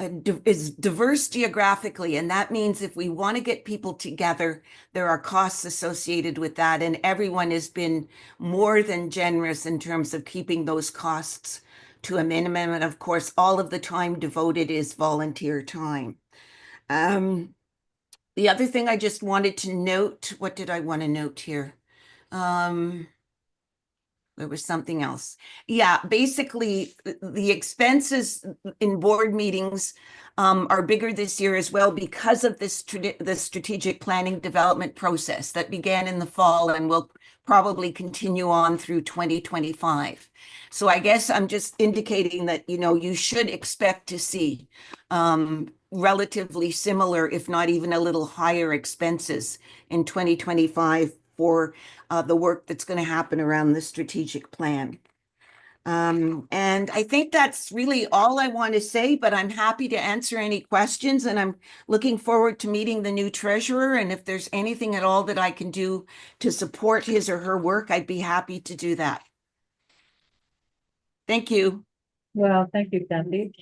is diverse geographically, and that means if we want to get people together, there are costs associated with that, and everyone has been more than generous in terms of keeping those costs to a minimum. And of course, all of the time devoted is volunteer time. The other thing I just wanted to note, what did I want to note here? There was something else. Yeah, basically, the expenses in board meetings are bigger this year as well because of this the strategic planning development process that began in the fall and will probably continue on through 2025. So I guess I'm just indicating that, you know, you should expect to see relatively similar, if not even a little higher expenses in 2025 for the work that's going to happen around the strategic plan. And I think that's really all I want to say, but I'm happy to answer any questions, and I'm looking forward to meeting the new treasurer. And if there's anything at all that I can do to support his or her work, I'd be happy to do that. Thank you. Well, thank you, Kathy.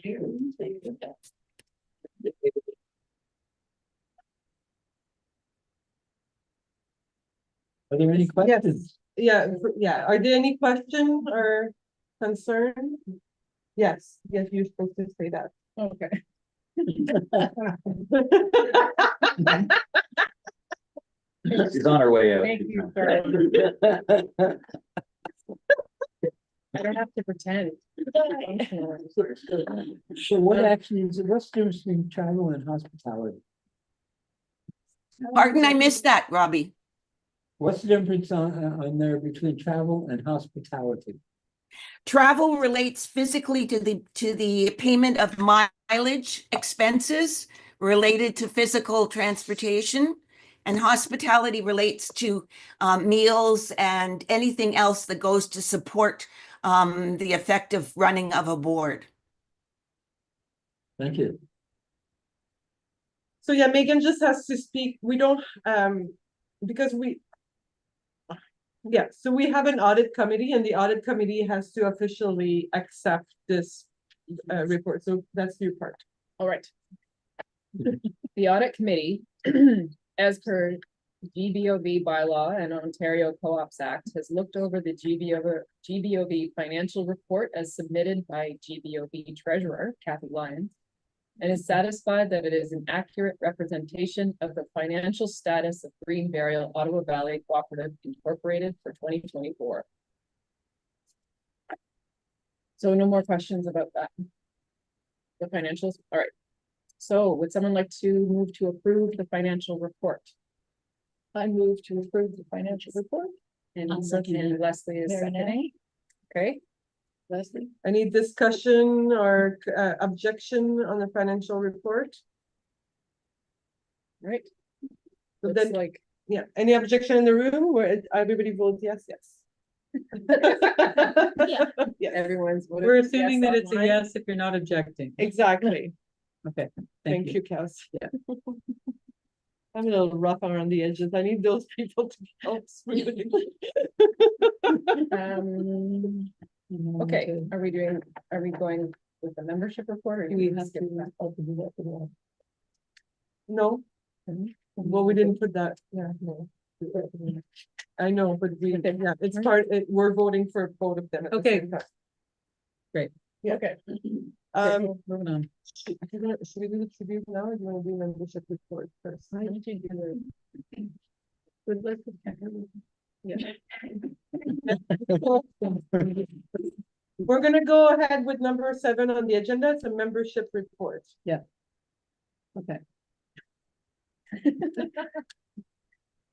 Are there any questions? Yeah, are there any questions or concern? Yes, you're supposed to say that. Okay. She's on her way out. Thank you. I don't have to pretend. So what actually is, what's the difference between travel and hospitality? Pardon, I missed that, Robbie. What's the difference on there between travel and hospitality? Travel relates physically to the payment of mileage expenses related to physical transportation, and hospitality relates to meals and anything else that goes to support the effective running of a board. Thank you. So yeah, Megan just has to speak. We don't, because so we have an audit committee, and the audit committee has to officially accept this report. So that's your part. All right. The audit committee, as per GBOV bylaw and Ontario Co-ops Act, has looked over the GBOV financial report as submitted by GBOV treasurer Kathy Lyons, and is satisfied that it is an accurate representation of the financial status of Green Burial Ottawa Valley Cooperative Incorporated for 2024. So no more questions about that. The financials, all right. So would someone like to move to approve the financial report? I move to approve the financial report. And I'll second it. Leslie is Very seconding. Okay, Leslie? Any discussion or objection on the financial report? all right. So Looks then, like yeah, any objection in the room where everybody votes yes, yes? Yeah, everyone's. voted We're assuming yes that it's a online. yes if you're not objecting. exactly. Okay, Thank you, Cass. Yeah. I'm a little rough around the edges. I need those people to help smoothly. Okay, are we going with the membership report or do we have to? do that for the No. Well, we didn't put that, yeah, no. I know, but we, yeah, it's we're voting for both of them. At the Okay. same time. Great. Yeah. Okay. Moving on. Should we do the tribute now or do you want to do membership report first? Yeah. We're gonna go ahead with number 7 on the agenda. It's a membership report. Okay.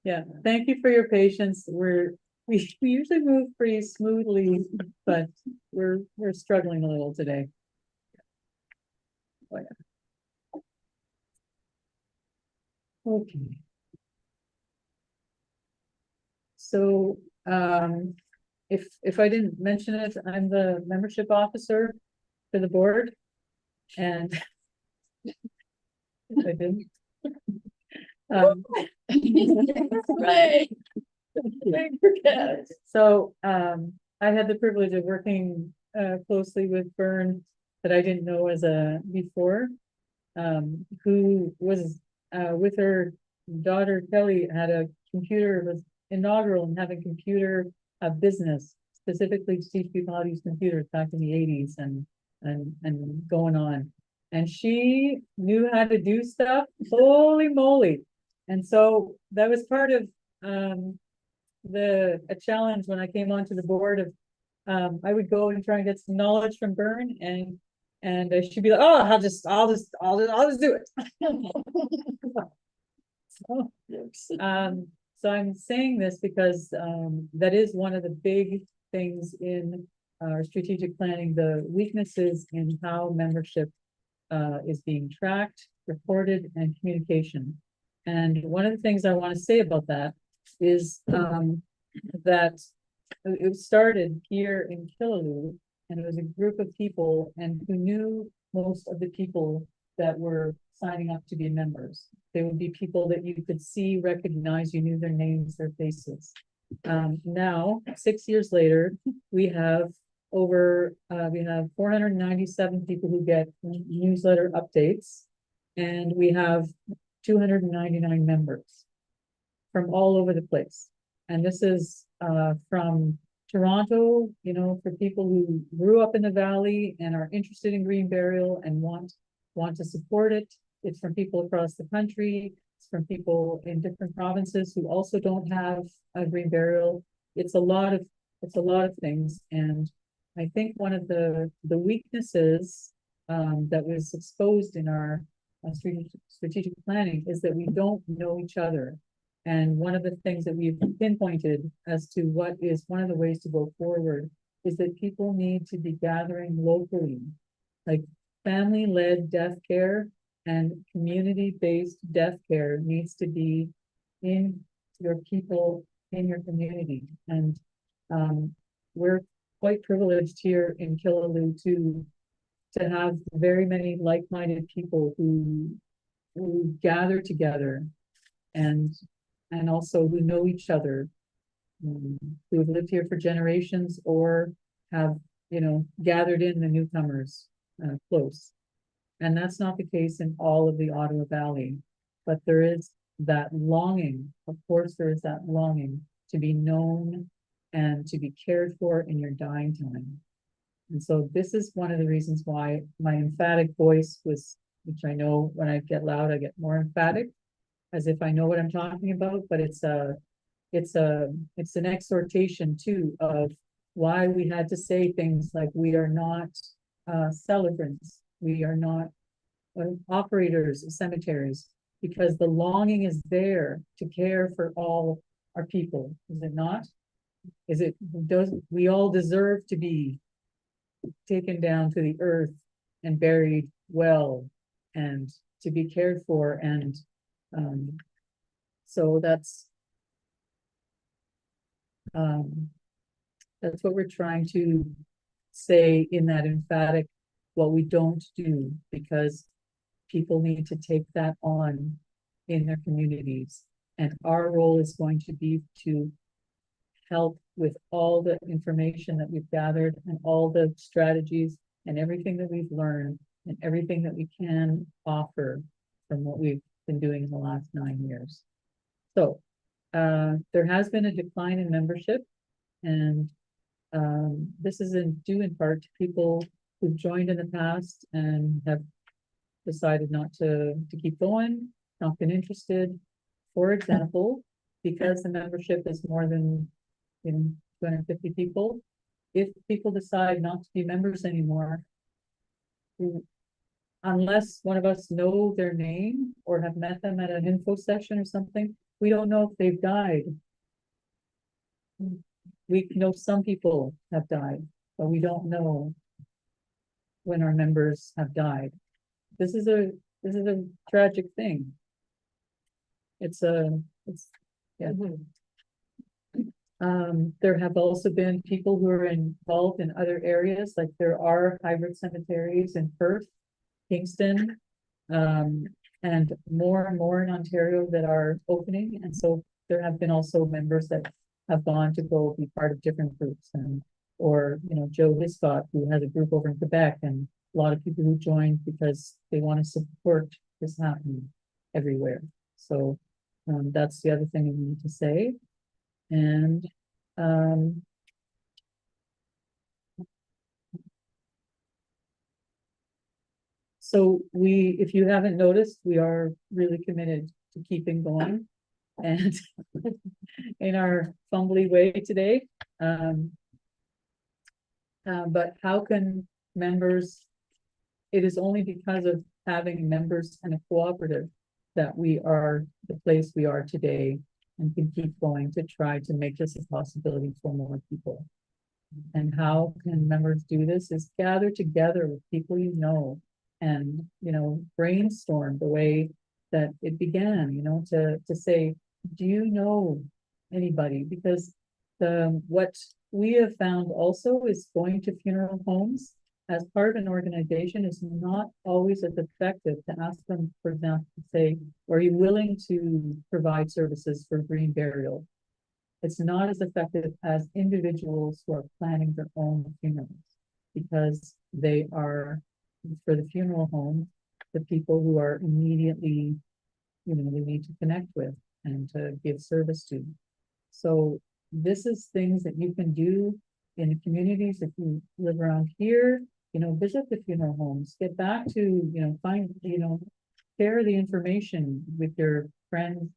Yeah, thank you for your patience. We usually move pretty smoothly, but we're struggling a little today. Oh, yeah. Okay. So, if I didn't mention it, I'm the membership officer for the board. And I didn't. Right. So, I had the privilege of working closely with Vern that I didn't know as before, who was with her daughter Kelly had a computer, was inaugural in having computer business, specifically to teach people how to use computers back in the 80s and going on. And she knew how to do stuff, holy moly. And so that was part of a challenge when I came onto the board of, I would go and try and get some knowledge from Byrne and she'd be like, oh, I'll just do it. So I'm saying this because, that is one of the big things in our strategic planning, the weaknesses in how membership is being tracked, reported, and communication. And one of the things I want to say about that is that it started here in Killaloe, and it was a group of people and who knew most of the people that were signing up to be members. They would be people that you could see, recognize, you knew their names, their faces. Now, 6 years later, we have we have 497 people who get newsletter updates, and we have 299 members from all over the place. And this is from Toronto, you know, for people who grew up in the valley and are interested in green burial and want to support it. It's from people across the country. It's from people in different provinces who also don't have a green burial. It's a lot of things. And I think one of the weaknesses that was exposed in our strategic planning is that we don't know each other. And one of the things that we've pinpointed as to what is one of the ways to go forward is that people need to be gathering locally, like family-led death care and community-based death care needs to be in your people in your community. And we're quite privileged here in Killaloe to have very many like-minded people who gather together and also who know each other, who have lived here for generations or have, you know, gathered in the newcomers close. And that's not the case in all of the Ottawa Valley, but there is that longing, of course, there is that longing to be known and to be cared for in your dying time. And so this is one of the reasons why my emphatic voice was, which I know when I get loud, I get more emphatic, as if I know what I'm talking about, but it's an exhortation too of why we had to say things like we are not celebrants, we are not operators of cemeteries, because the longing is there to care for all our people, is it not? Is it, we all deserve to be taken down to the earth and buried well and to be cared for, and so that's what we're trying to say in that emphatic, what we don't do, because people need to take that on in their communities. And our role is going to be to help with all the information that we've gathered and all the strategies and everything that we've learned and everything that we can offer from what we've been doing in the last 9 years. So there has been a decline in membership, and this is due in part to people who've joined in the past and have decided not to keep going, not been interested. For example, because the membership is more than 250 people, if people decide not to be members anymore, unless one of us know their name or have met them at an info session or something, we don't know if they've died. We know some people have died, but we don't know when our members have died. This is a tragic thing. There have also been people who are involved in other areas, like there are hybrid cemeteries in Perth, Kingston, and more in Ontario that are opening. And so there have been also members that have gone to go be part of different groups, or Joe Hiscott, who has a group over in Quebec, and a lot of people who joined because they want to support this happening everywhere. So that's the other thing I need to say. And so if you haven't noticed, we are really committed to keeping going. and in our fumbly way today. But how can members, it is only because of having members and a cooperative that we are the place we are today and can keep going to try to make this a possibility for more people. And how can members do this is gather together with people you know and, brainstorm the way that it began, to say, do you know anybody? Because what we have found also is going to funeral homes as part of an organization is not always as effective to ask them, for example, to say, are you willing to provide services for green burial? It's not as effective as individuals who are planning their own funerals because they are, for the funeral home, the people who are immediately, they need to connect with and to give service to. So this is things that you can do in the communities. If you live around here, visit the funeral homes, get back to, find, share the information with your friends,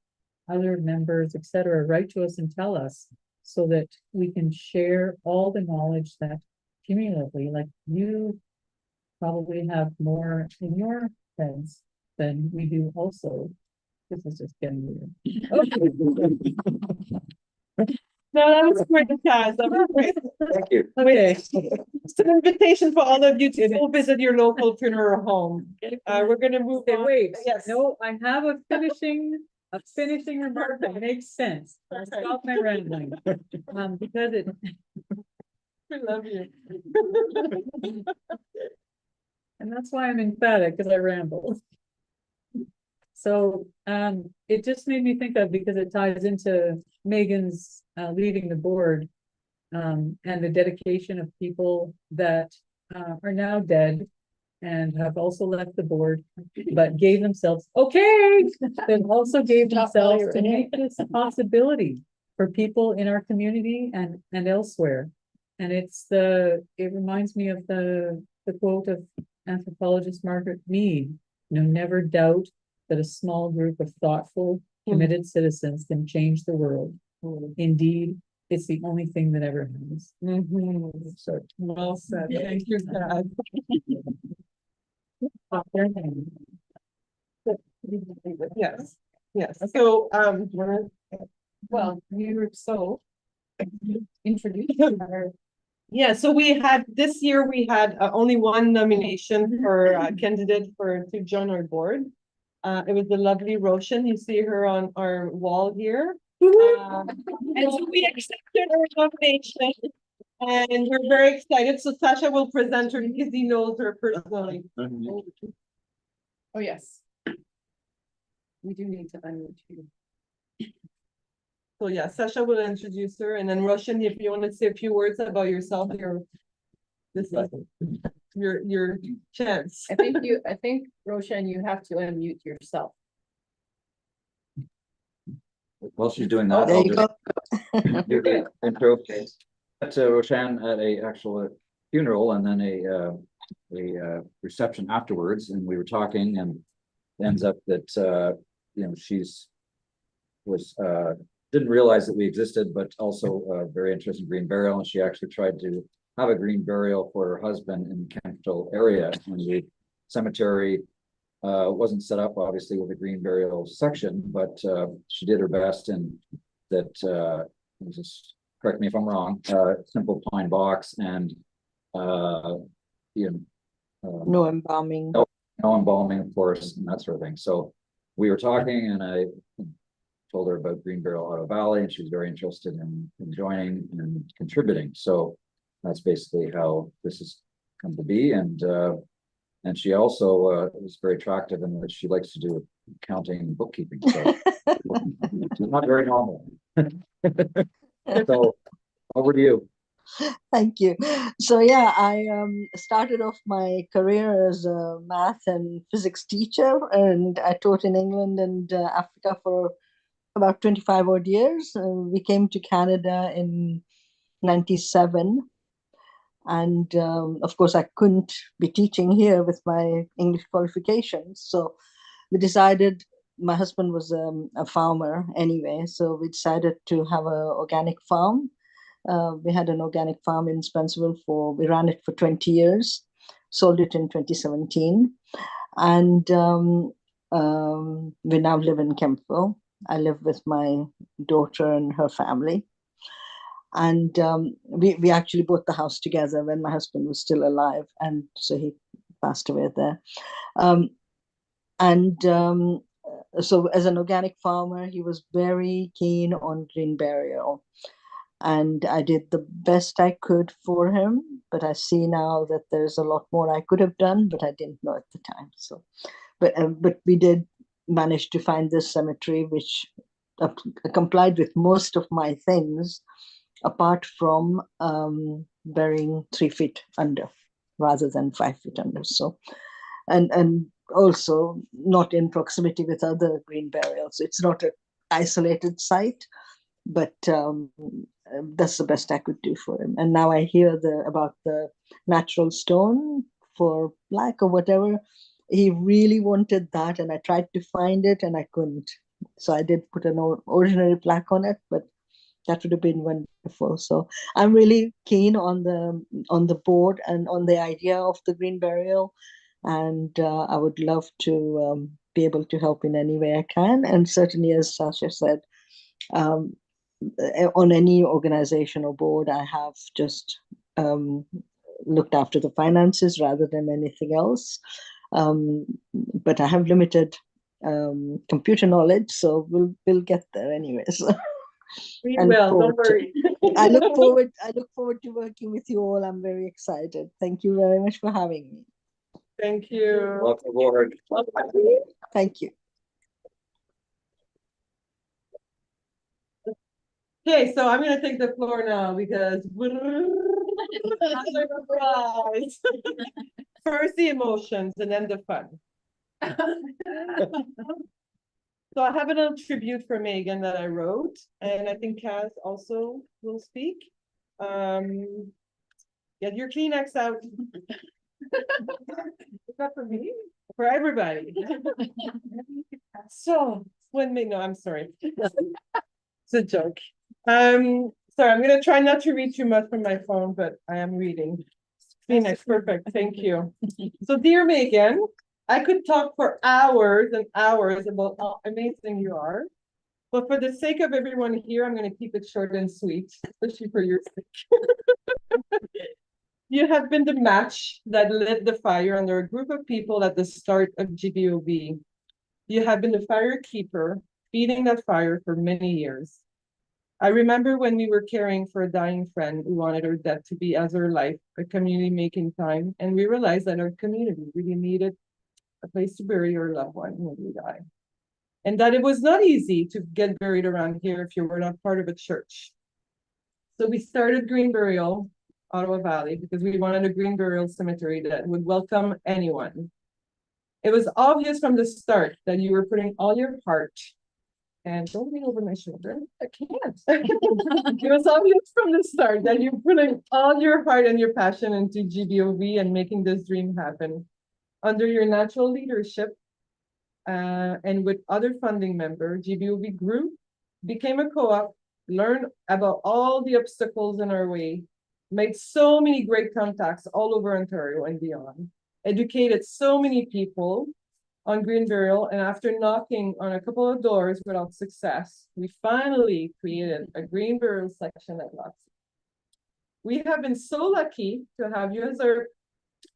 other members, etc. Write to us and tell us so that we can share all the knowledge that cumulatively, like you probably have more in your heads than we do also. This is just getting weird. No, that was great, Kaz. That was great. Thank you. Okay. It's an invitation for all of you to go visit your local funeral home. We're gonna move Okay, on. wait, Yes. no, I have a finishing remark that makes sense. I'll stop my rambling. Because it, We love you. and that's why I'm emphatic, because I ramble. So, it just made me think of, because it ties into Megan's, leaving the board, and the dedication of people that, are now dead and have also left the board, but gave themselves, and also gave themselves to make this a possibility for people in our community and elsewhere. And it reminds me of the quote of anthropologist Margaret Mead, never doubt that a small group of thoughtful, committed citizens can change the world. Indeed, it's the only thing that ever happens. So, well said. Thank you, Kaz. Yes, yes. So, Well, you were so introduced. yeah, so this year we had only one nomination for a candidate to join our board. It was the lovely Roshan. You see her on our wall here. And so we accepted her nomination and we're very excited. So Sasha will present her because he knows her personally. Oh, yes. We do need to unmute you. So yeah, Sasha will introduce her, and then Roshan, if you want to say a few words about yourself, this is your chance. I think Roshan, you have to unmute yourself. While she's doing that, There I'll you just do the intro. That's Roshan at a actual funeral and then a reception afterwards, and we were talking, and it ends up that she's didn't realize that we existed, but also very interested in green burial, and she actually tried to have a green burial for her husband in the Kemptville area, and the cemetery wasn't set up obviously with a green burial section, but she did her best, and that just correct me if I'm wrong, simple pine box and No embalming. no embalming, of course, and that sort of thing. So we were talking, and I told her about Green Burial Auto Valley, and she was very interested in joining and contributing. So that's basically how this has come to be. And she also is very attractive in that she likes to do accounting and bookkeeping. So it's not very normal. So over to you. Thank you. So yeah, I started off my career as a math and physics teacher, and I taught in England and Africa for about 25 odd years. We came to Canada in 97. And of course, I couldn't be teaching here with my English qualifications. So we decided my husband was a farmer anyway, so we decided to have an organic farm. We had an organic farm in Spencerville we ran it for 20 years, sold it in 2017. And we now live in Kempville. I live with my daughter and her family. And we actually bought the house together when my husband was still alive. And so he passed away there. So as an organic farmer, he was very keen on green burial. And I did the best I could for him, but I see now that there's a lot more I could have done, but I didn't know at the time. So, but we did manage to find this cemetery, which complied with most of my things, apart from burying 3 feet under rather than 5 feet under. So, and also not in proximity with other green burials. It's not an isolated site, but that's the best I could do for him. And now I hear about the natural stone for black or whatever. He really wanted that, and I tried to find it and I couldn't. So I did put an ordinary plaque on it, but that would have been wonderful. So I'm really keen on the board and on the idea of the green burial, and I would love to be able to help in any way I can. And certainly, as Sasha said, on any organization or board, I have just looked after the finances rather than anything else. But I have limited computer knowledge, so we'll get there anyways. We I look will, don't forward to- worry. I look forward to working with you all. I'm very excited. Thank you very much for having me. Thank you. Welcome aboard. Thank you. Okay, so I'm gonna take the floor now because surprise. First the emotions and then the fun. So I have a little tribute for Megan that I wrote, and I think Kaz also will speak. Get your Kleenex out. Is that for me? For everybody. So no, I'm sorry. It's a joke. Sorry, I'm gonna try not to read too much from my phone, but I am reading. Kleenex, perfect, thank you. So dear Megan, I could talk for hours and hours about how amazing you are. But for the sake of everyone here, I'm gonna keep it short and sweet, especially for your sake. You have been the match that lit the fire under a group of people at the start of GBOB. You have been the fire keeper, feeding that fire for many years. I remember when we were caring for a dying friend who wanted her death to be as her life, a community making time, and we realized that our community really needed a place to bury your loved one when we die. And that it was not easy to get buried around here if you were not part of a church. So we started Green Burial, Ottawa Valley, because we wanted a green burial cemetery that would welcome anyone. It was obvious from the start that you were putting all your heart, and don't lean over my shoulder, I can't. It was obvious from the start that you're putting all your heart and your passion into GBOB and making this dream happen. Under your natural leadership, and with other funding members, GBOB grew, became a co-op, learned about all the obstacles in our way, made so many great contacts all over Ontario and beyond, educated so many people on green burial, and after knocking on a couple of doors without success, we finally created a green burial section at Loxley. We have been so lucky to have you as our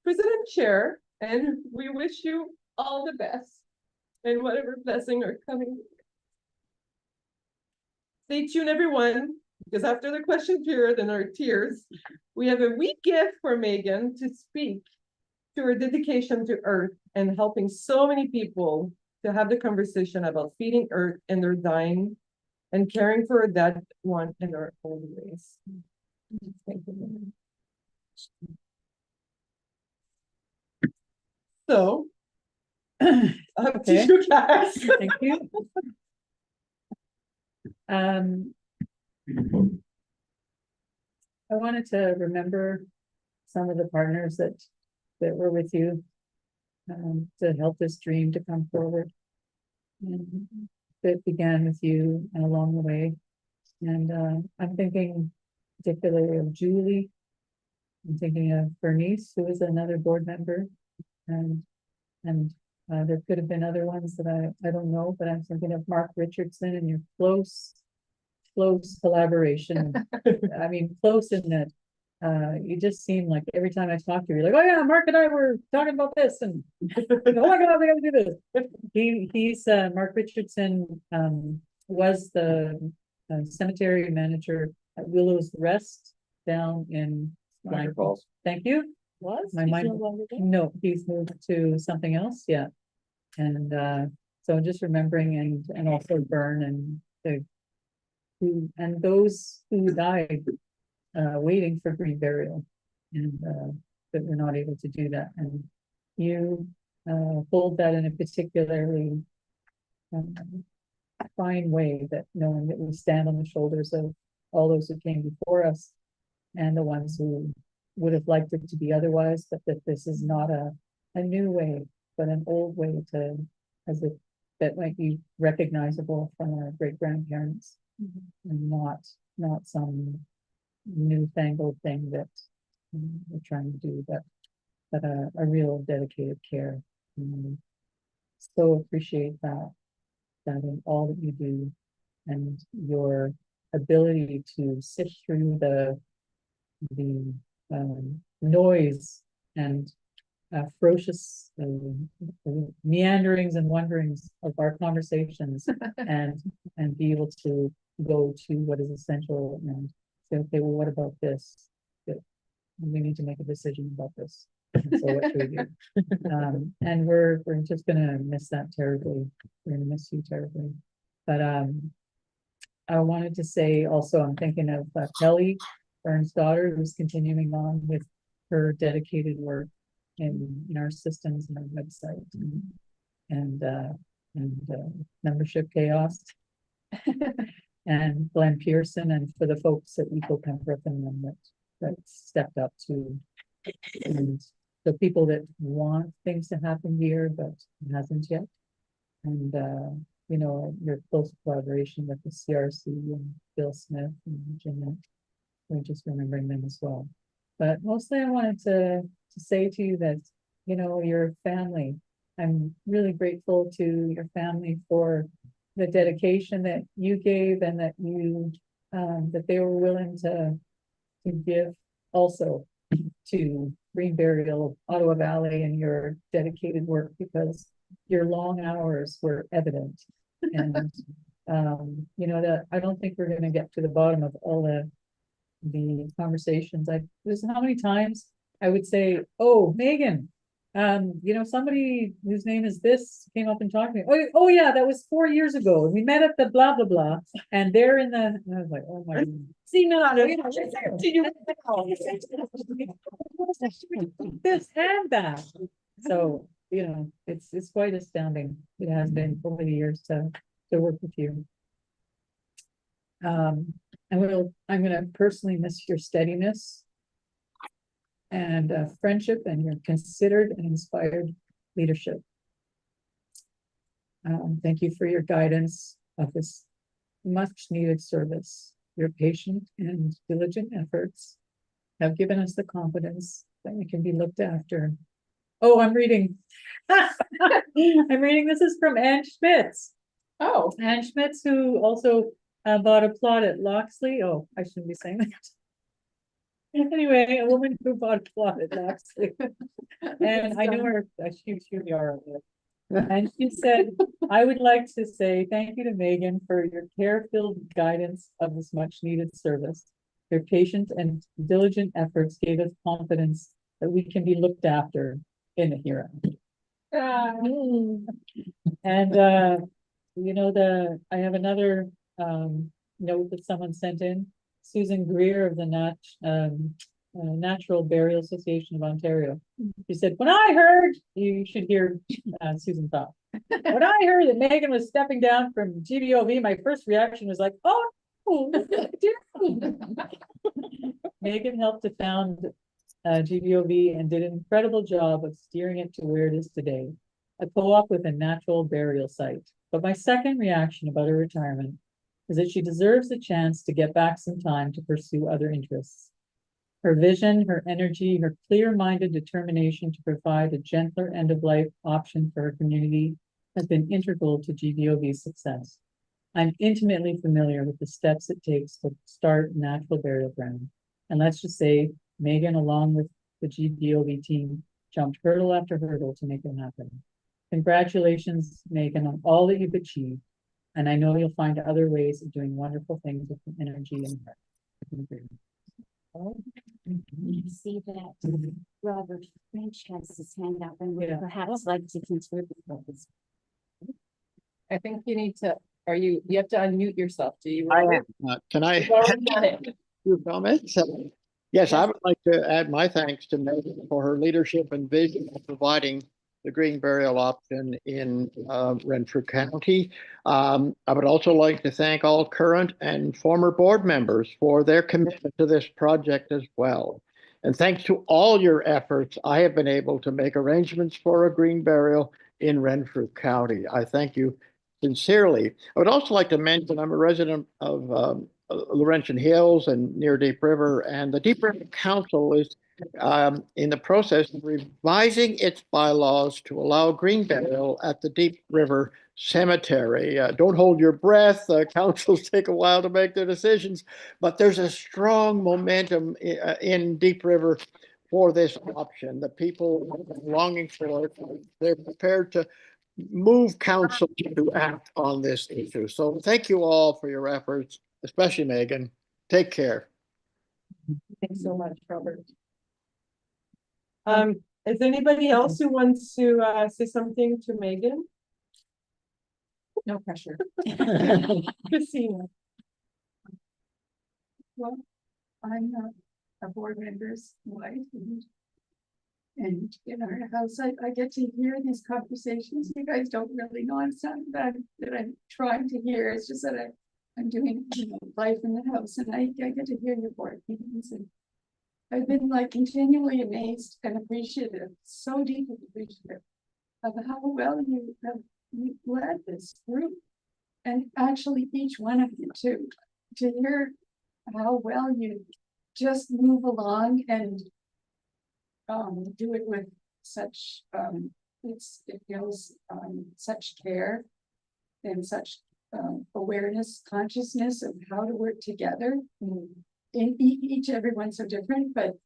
president chair, and we wish you all the best and whatever blessing are coming. Stay tuned, everyone, because after the question period and our tears, we have a wee gift for Megan to speak to her dedication to Earth and helping so many people to have the conversation about feeding Earth and their dying and caring for a dead one in our own ways. Thank you. So, up to Okay. you guys. Thank you. I wanted to remember some of the partners that were with you to help this dream to come forward. that began with you and along the way. And I'm thinking particularly of Julie. I'm thinking of Bernice, who is another board member. And there could have been other ones that I don't know, but I'm thinking of Mark Richardson and your close collaboration. I mean, close in that you just seem like every time I talk to you, you're like, oh yeah, Mark and I were talking about this, and oh my God, we gotta do this. He's Mark Richardson was the cemetery manager at Willow's Rest down in Niagara Falls. Thank you. Was? My He's mind- no longer there? No, he's moved to something else, yeah. And so just remembering and also Byrne and those who died waiting for green burial, and that we're not able to do that. And you hold that in a particularly fine way, that knowing that we stand on the shoulders of all those who came before us and the ones who would have liked it to be otherwise, but that this is not a new way, but an old way to, as if that might be recognizable from our great grandparents, and not some newfangled thing that we're trying to do, but a real dedicated care. So appreciate that in all that you do, and your ability to sit through the noise and ferocious meanderings and wonderings of our conversations, and be able to go to what is essential and say, okay, well, what about this? We need to make a decision about this. So what should we do? And we're just gonna miss that terribly. We're gonna miss you terribly. But I wanted to say also, I'm thinking of Kelly, Byrne's daughter, who's continuing on with her dedicated work in our systems and our website, and membership chaos. And Glenn Pearson, and for the folks at Eco Pembroke and them that stepped up to, and the people that want things to happen here, but it hasn't yet. And you know, your close collaboration with the CRC and Bill Smith and Virginia. We're just remembering them as well. But mostly I wanted to say to you that, you know, your family, I'm really grateful to your family for the dedication that you gave, and that you that they were willing to give also to Green Burial of Ottawa Valley, and your dedicated work, because your long hours were evident. And you know, that I don't think we're going to get to the bottom of all the conversations. This is how many times I would say, oh, Megan, you know, somebody whose name is this came up and talked to me. Oh yeah, that was 4 years ago. We met at the blah blah blah, and they're in the. And I was like, oh my. See, no, this and that. So you know, it's quite astounding. It has been over the years to work with you. I'm gonna personally miss your steadiness and friendship, and your considered and inspired leadership. Thank you for your guidance of this much needed service. Your patient and diligent efforts have given us the confidence that we can be looked after. Oh, I'm reading. I'm reading. This is from Ann Schmitz. Oh, Ann Schmitz, who also bought a plot at Loxley. Oh, I shouldn't be saying that. Anyway, a woman who bought a plot at Loxley. And I know her, she are. And she said, I would like to say thank you to Megan for your care-filled guidance of this much-needed service. Your patient and diligent efforts gave us confidence that we can be looked after in the here and you know, I have another note that someone sent in. Susan Greer of the Natural Burial Association of Ontario. She said, when I heard, you should hear Susan talk. When I heard that Megan was stepping down from GBOV, my first reaction was like, oh, no. Megan helped to found GBOV and did an incredible job of steering it to where it is today, a co-op with a natural burial site. But my second reaction about her retirement is that she deserves a chance to get back some time to pursue other interests. Her vision, her energy, her clear-minded determination to provide a gentler end-of-life option for her community has been integral to GBOV's success. I'm intimately familiar with the steps it takes to start natural burial ground. And let's just say Megan, along with the GBOV team, jumped hurdle after hurdle to make it happen. Congratulations, Megan, on all that you've achieved. And I know you'll find other ways of doing wonderful things with energy and heart. I see that Robert French has his hand up and would Yeah. perhaps like to contribute. I think you need to, you have to unmute yourself. Do you? I am. Can I You've already done it. do comments? Yes, I would like to add my thanks to Megan for her leadership and vision of providing the green burial option in Renfrew County. I would also like to thank all current and former board members for their commitment to this project as well. And thanks to all your efforts, I have been able to make arrangements for a green burial in Renfrew County. I thank you sincerely. I would also like to mention I'm a resident of Laurentian Hills and near Deep River, and the Deep River Council is in the process of revising its bylaws to allow green burial at the Deep River Cemetery. Don't hold your breath. Councils take a while to make their decisions, but there's a strong momentum in Deep River for this option. The people are longing for it. They're prepared to move council to act on this issue. So thank you all for your efforts, especially Megan. Take care. Thanks so much, Robert. Is anybody else who wants to say something to Megan? No pressure. Christina. Well, I'm not a board member's wife. And in our house, I get to hear these conversations. You guys don't really know I'm something that I'm trying to hear. It's just that I'm doing life in the house, and I get to hear your board meetings. And I've been like continually amazed and appreciative, so deeply appreciative of how well you have led this group, and actually each one of you to hear how well you just move along and do it with such it feels such care and such awareness, consciousness of how to work together. In everyone's so different, but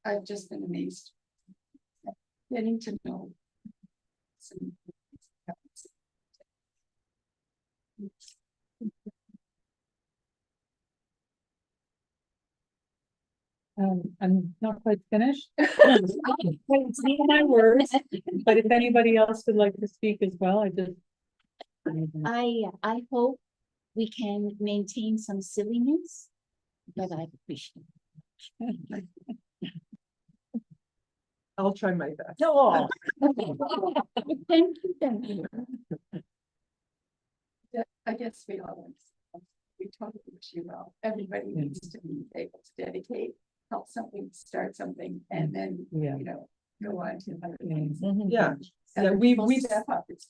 I've just been amazed getting to know some. I'm not quite finished. It's not my words, but if anybody else would like to speak as well, I hope we can maintain some silliness, but I appreciate it. I'll try my best. Oh. Thank you. I guess we totally wish you well. Everybody needs to be able to dedicate, help something, start something, and then go on to other things. Yeah. And Yeah, we step up. It's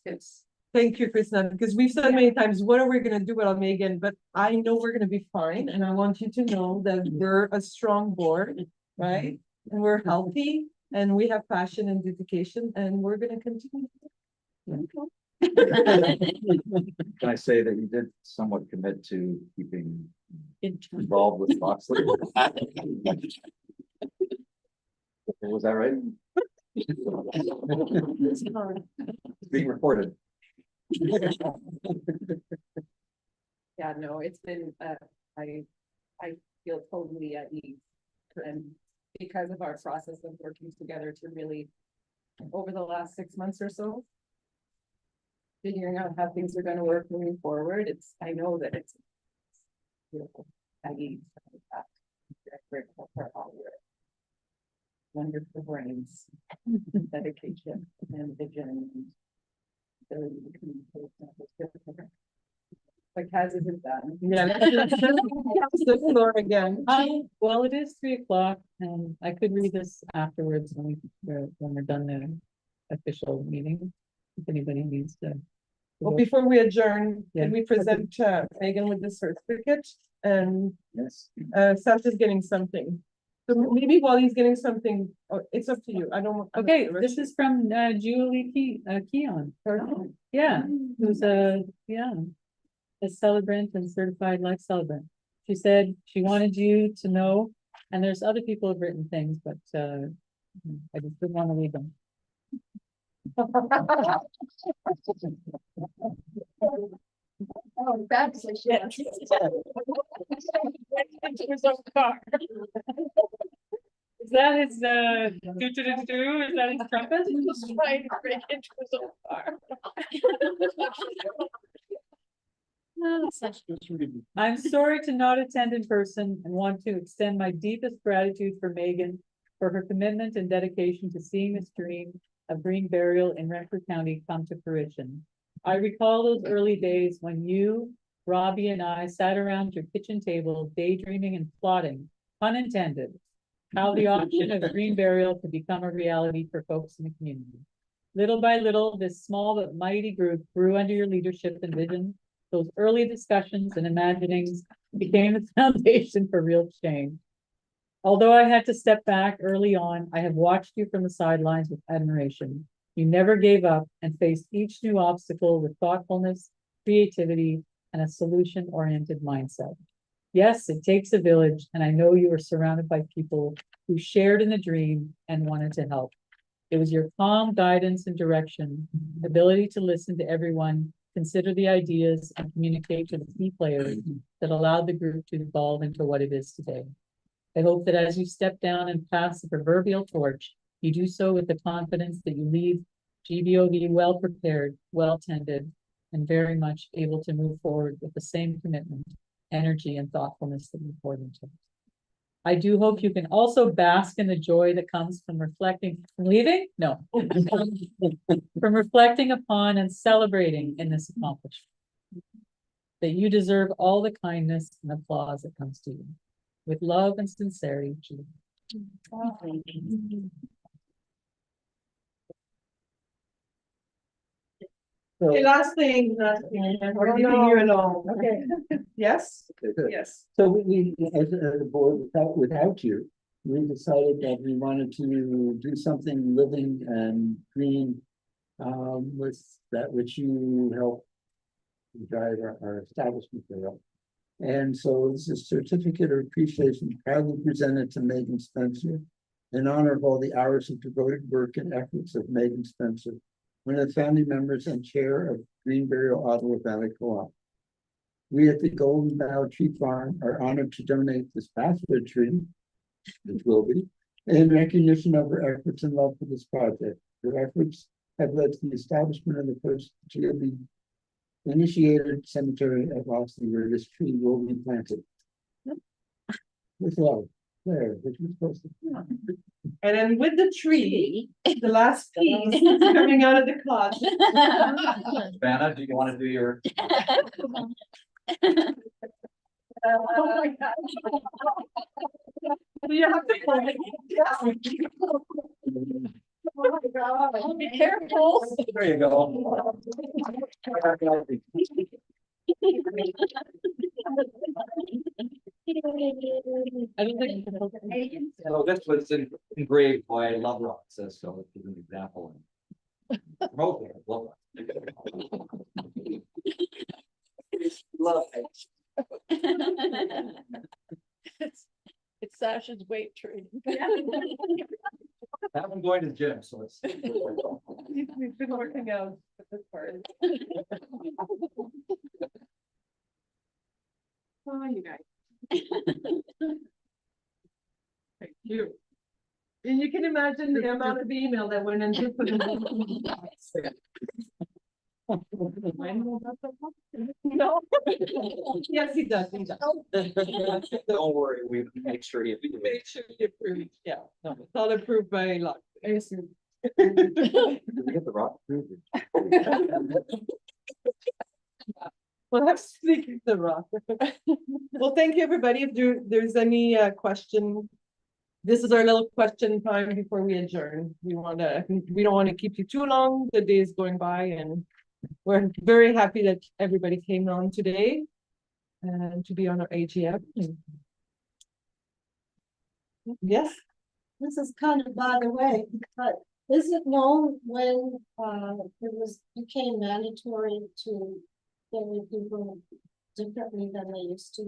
thank you, Christina, because we've said many times, what are we gonna do without Megan? But I know we're gonna be fine, and I want you to know that we're a strong board, right? And we're healthy, and we have passion and dedication, and we're gonna continue. Can I say that you did somewhat commit to keeping involved with Foxley? Was that right? It's being recorded. Yeah, no, it's been, I feel totally at ease. And because of our process of working together to really, over the last 6 months or so, figuring out how things are going to work moving forward, I know that it's beautiful. At ease. I'm grateful for all your wonderful brains, dedication, and vision. Ability to communicate. Like Kaz isn't done. Yeah, that's the floor again. Well, it is 3:00 and I could read this afterwards when we're done the official meeting. If anybody needs to Well, before we adjourn, Yeah. can we present Megan with the certificate? And Yes. Seth is getting something. So maybe while he's getting something, oh, it's up to you. I don't. I'm not Okay, gonna this rush is from Julie Keon. Yeah, who's a celebrant and certified life celebrant. She said she wanted you to know, and there's other people who've written things, but I just didn't want to leave them. Oh, that's a shit. Is that his doo-doo-doo-doo? Is that his trumpet? He's trying to break into his own car. I'm sorry to not attend in person and want to extend my deepest gratitude for Megan for her commitment and dedication to seeing this dream of green burial in Renfrew County come to fruition. I recall those early days when you, Robbie, and I sat around your kitchen table daydreaming and plotting, pun intended, how the option of green burial could become a reality for folks in the community. Little by little, this small but mighty group grew under your leadership and vision. Those early discussions and imaginings became the foundation for real change. Although I had to step back early on, I have watched you from the sidelines with admiration. You never gave up and faced each new obstacle with thoughtfulness, creativity, and a solution-oriented mindset. Yes, it takes a village, and I know you were surrounded by people who shared in the dream and wanted to help. It was your calm guidance and direction, ability to listen to everyone, consider the ideas, and communicate to the key players that allowed the group to evolve into what it is today. I hope that as you step down and pass the proverbial torch, you do so with the confidence that you leave GBOV well prepared, well tended, and very much able to move forward with the same commitment, energy, and thoughtfulness that you poured into it. I do hope you can also bask in the joy that comes from leaving? No. From reflecting upon and celebrating in this accomplishment. That you deserve all the kindness and applause that comes to you. With love and sincerity, Julie. Okay, last thing, we're leaving you alone. Okay. Yes, yes. So we, as a board, without you, we decided that we wanted to do something living and green with that which you help guide our establishment there. And so this is a certificate of appreciation proudly presented to Megan Spencer in honor of all the hours of devoted work and efforts of Megan Spencer, one of the family members and chair of Green Burial Ottawa Valley Co-op. We at the Golden Bough Tree Farm are honored to donate this basswood tree, which will be, in recognition of her efforts and love for this project. Her efforts have led to the establishment of the first GOB initiated cemetery at Loxley, where this tree will be planted. With love, there, which was supposed to. And then with the tree, the last piece is coming out of the closet. Vanna, do you want to do your? Oh my God. You have to hold it. Oh my God. Be careful. There you go. I don't think. So this was engraved by Love Rocks, so it's an example. Love It's Sasha's weight tree. That one going to the gym, so it's. We've been working out with this part. Oh, you guys. Thank you. And you can imagine the amount of email that went into. No. Yes, he does. He does. Don't worry, we make sure you. Make sure you approve. Yeah, no, it's all approved by lot. Did we get the rock approved? Well, I'm speaking the rock. Well, thank you, everybody. If there's any question, this is our little question time before we adjourn. We don't want to keep you too long. The day is going by and we're very happy that everybody came on today and to be on our AGM. Yes, This is kind of by the way, but is it known when became mandatory to bury people differently than they used to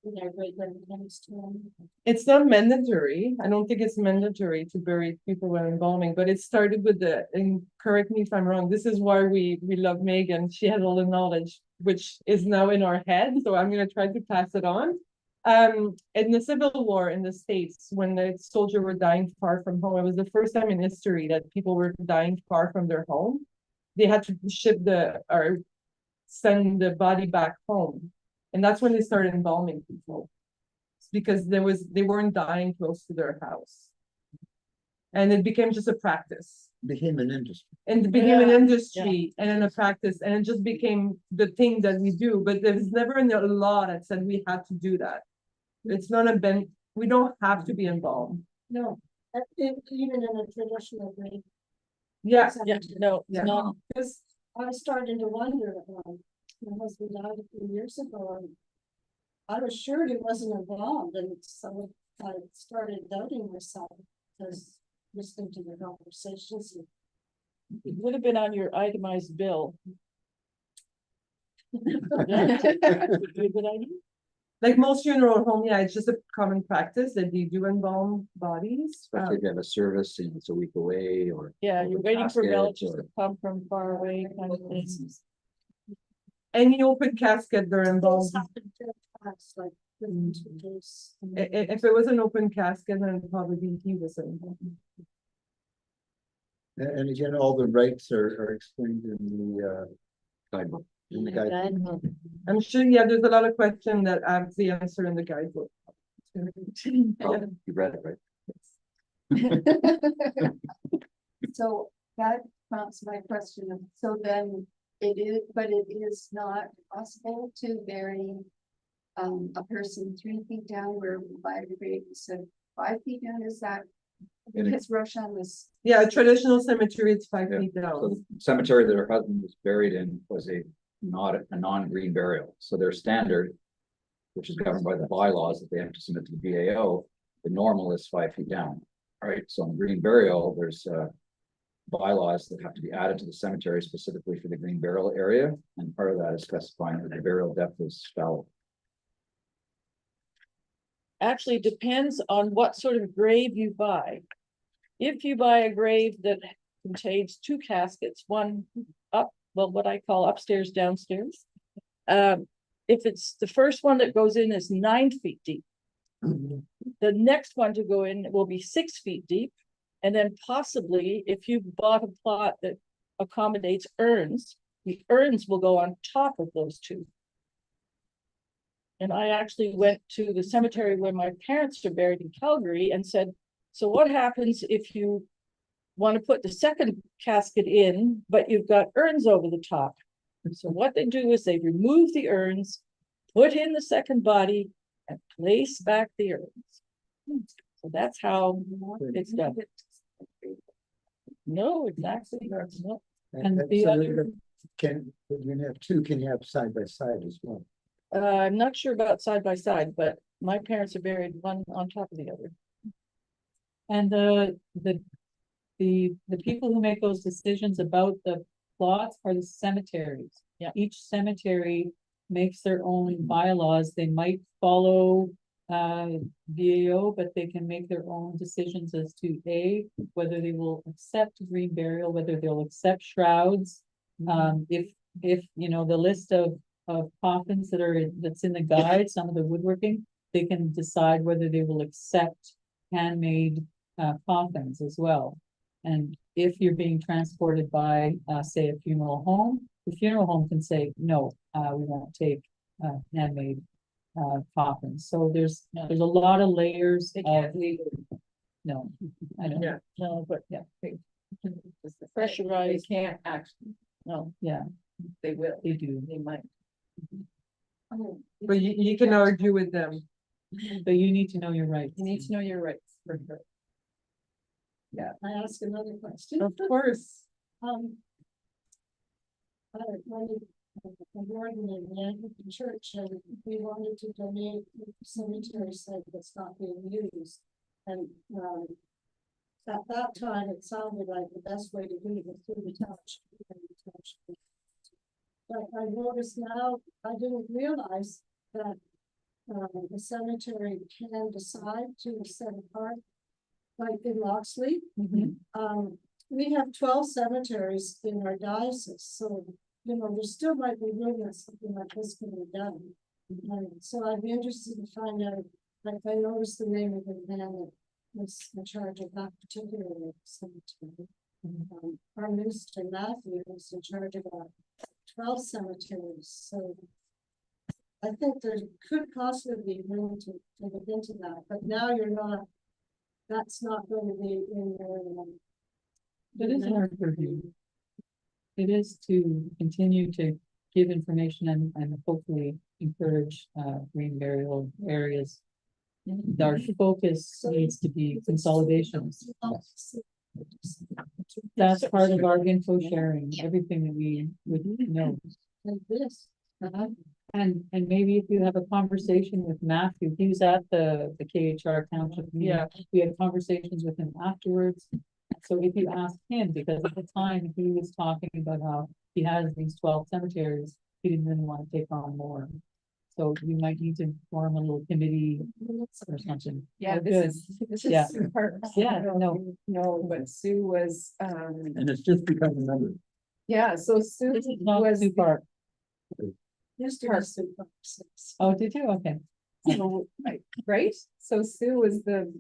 in their great grandparents' time? it's not mandatory. I don't think it's mandatory to bury people when embalming, but it started with and correct me if I'm wrong, this is why we love Megan. She has all the knowledge, which is now in our head, so I'm gonna try to pass it on. In the Civil War in the States, when the soldiers were dying far from home, it was the first time in history that people were dying far from their home. They had to or send the body back home. And that's when they started embalming people. Because they weren't dying close to their house. And it became just a practice. Became an industry. And it became an industry and then a practice, and it just became the thing that we do. But there's never a law that said we had to do that. It's not we don't have to be embalmed. No, even in a traditional way. Yeah, Yeah, no, it's Yeah. not. Because I was starting to wonder, my husband died a few years ago, and I was sure he wasn't involved, and so I started doubting myself, because listening to the conversations. It would have been on your itemized bill. Yeah. Good idea. like most funeral home, yeah, it's just a common practice that they do embalm bodies. Especially if you have a service and it's a week away or. Yeah, you're open waiting for casket relatives or- to come from far away kind of thing. Any open casket, they're embalmed. Things happen to us, like, in case. If it was an open casket, then it'd probably be he was embalmed. And again, all the rights are explained in the Guidebook. in the guide. I'm sure, yeah, there's a lot of questions that have the answer in the guidebook. Oh, you read it, right? So that prompts my question. So then but it is not possible to bury a person 3 feet down where biodegradable said 5 feet down, is that? In a- Because Roshan was. Yeah, a traditional cemetery, it's 5 Yeah. feet So down. the cemetery that her husband was buried in was a non-green burial. So their standard, which is governed by the bylaws that they have to submit to the BAO, the normal is 5 feet down. All right, so on green burial, there's bylaws that have to be added to the cemetery specifically for the green burial area. And part of that is specifying that the burial depth is shallow. Actually depends on what sort of grave you buy. If you buy a grave that contains 2 caskets, one up, well, what I call upstairs, downstairs. If it's the first one that goes in is 9 feet deep. The next one to go in will be 6 feet deep. And then possibly if you bought a plot that accommodates urns, the urns will go on top of those 2. And I actually went to the cemetery where my parents are buried in Calgary and said, so what happens if you want to put the second casket in, but you've got urns over the top? So what they do is they remove the urns, put in the second body, and place back the urns. So that's how it's done. No, exactly. That's not. And And the so other- can you have 2? Can you have side by side as well? I'm not sure about side by side, but my parents are buried one on top of the other. And the people who make those decisions about the plots are the cemeteries. Yeah. Each cemetery makes their own bylaws. They might follow BAO, but they can make their own decisions as to whether they will accept green burial, whether they'll accept shrouds. If you know the list of coffins that's in the guide, some of the woodworking, they can decide whether they will accept handmade coffins as well. And if you're being transported by, say, a funeral home, the funeral home can say, no, we won't take handmade coffins. So there's a lot of layers of. No, I don't. Yeah. No, but Yeah, pressurized, can't actually, no. yeah, they will, they do. they might. But you can argue with them. But you need to know your rights. You need to know your rights for sure. I ask another question. Of course. I'm born in the Anglican church, and we wanted to donate the cemetery site that's not being used. And, at that time, it sounded like the best way to do it was through the township. But I noticed now, I didn't realize that, the cemetery can decide to set apart, like in Loxley. We have 12 cemeteries in our diocese, so, you know, there still might be room that something like this can be done. And so I'd be interested to find out, like, I noticed the name of the man that was in charge of that particular cemetery. Our minister Matthew was in charge of about 12 cemeteries, so I think there could possibly be room to look into that, but now you're not, that's not going to be in your. It is in our purview. It is to continue to give information and hopefully encourage green burial areas. Our focus needs to be consolidations. That's part of our info sharing, everything that we would know. Like this. And maybe if you have a conversation with Matthew, he was at the KHR township meeting. We had conversations with him afterwards. So if you ask him, because at the time he was talking about how he has these 12 cemeteries, he didn't really want to take on more. So you might need to form a little committee or something. Yeah, Oh, this is Yeah. super. Yeah, no. No, but Sue was, And it's just become a number. yeah, so Sue This is not was. too far. Used to be super. Oh, did you? Okay. So, right, so Sue was the,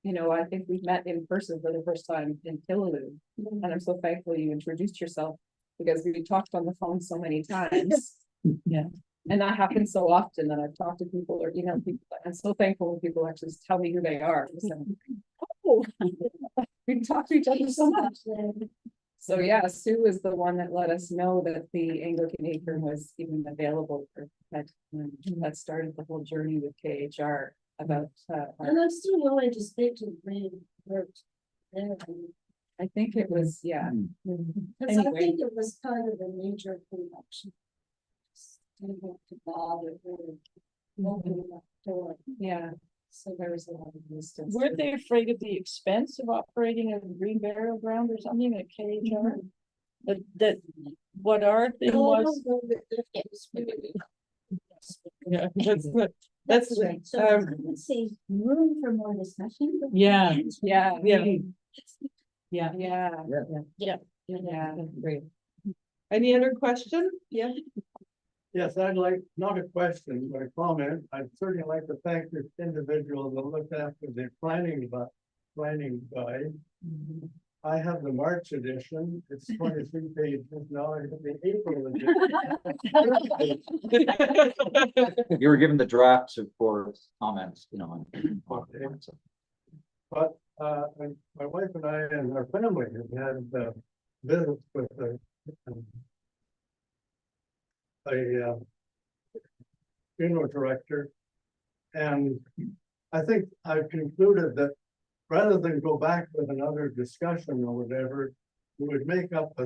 you know, I think we met in person for the first time in Killaloe. And I'm so thankful you introduced yourself, because we talked on the phone so many times. Yeah. And that happens so often that I've talked to people or emailed people. I'm so thankful when people actually tell me who they are. So, oh, we talk to each other so much. So yeah, Sue was the one that let us know that the Anglican acre was even available for that. That started the whole journey with KHR about. And I'm still willing to speak to the green group. I think it was, yeah. Because I Anyway. think it was kind of a major production. Didn't have to bother with opening that door. Yeah, so there was a lot of resistance. Weren't they afraid of the expense of operating a green burial ground or something at KHR? That what our thing was. Yeah, that's right. So let's see, room for more discussion. Yeah. Yeah, Yeah. yeah, Yeah. Great. Any other question? Yeah. Yes, I'd like, not a question, but a comment. I'd certainly like to thank this individual that looked after the planning guide. I have the March edition. It's 23 pages now. I have the April edition. You were given the draft for comments, you know. But my wife and I and our family have had visits with a funeral director. And I think I've concluded that rather than go back with another discussion or whatever, we would make up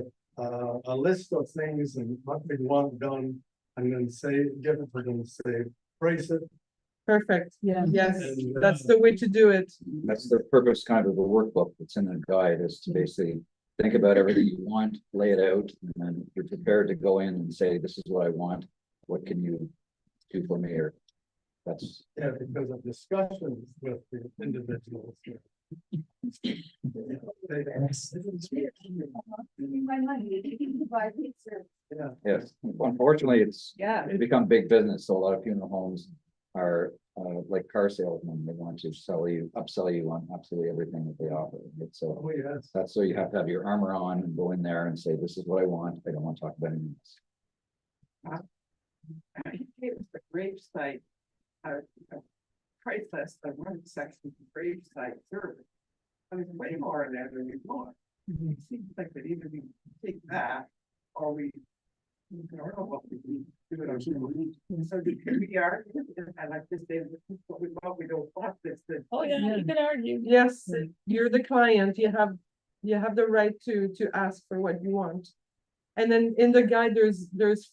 a list of things and what we want done, and then give it to them, say, praise it. Perfect. Yeah. Yes, And, that's the way to do it. That's the purpose kind of the workbook that's in the guide, is to basically think about everything you want, lay it out, and then you're prepared to go in and say, this is what I want. What can you do for me? Or that's. Yeah, because of discussions with the individuals. Yeah. Yes, unfortunately, it's yeah. become big business, so a lot of funeral homes are like car salesmen. They want to upsell you on absolutely everything that they offer. It's so Oh, yes. that's so you have to have your armor on and go in there and say, this is what I want. I don't want to talk about anything else. I think it was the grave site, price list, the one section of grave site service. I was way more in there than we want. It seems like that either we take that or we. I don't know what we do it on. So we are, and like this, this is what we want, we don't want this. Oh, yeah, you can argue. Yes, you're the client. You have the right to ask for what you want. And then in the guide, there's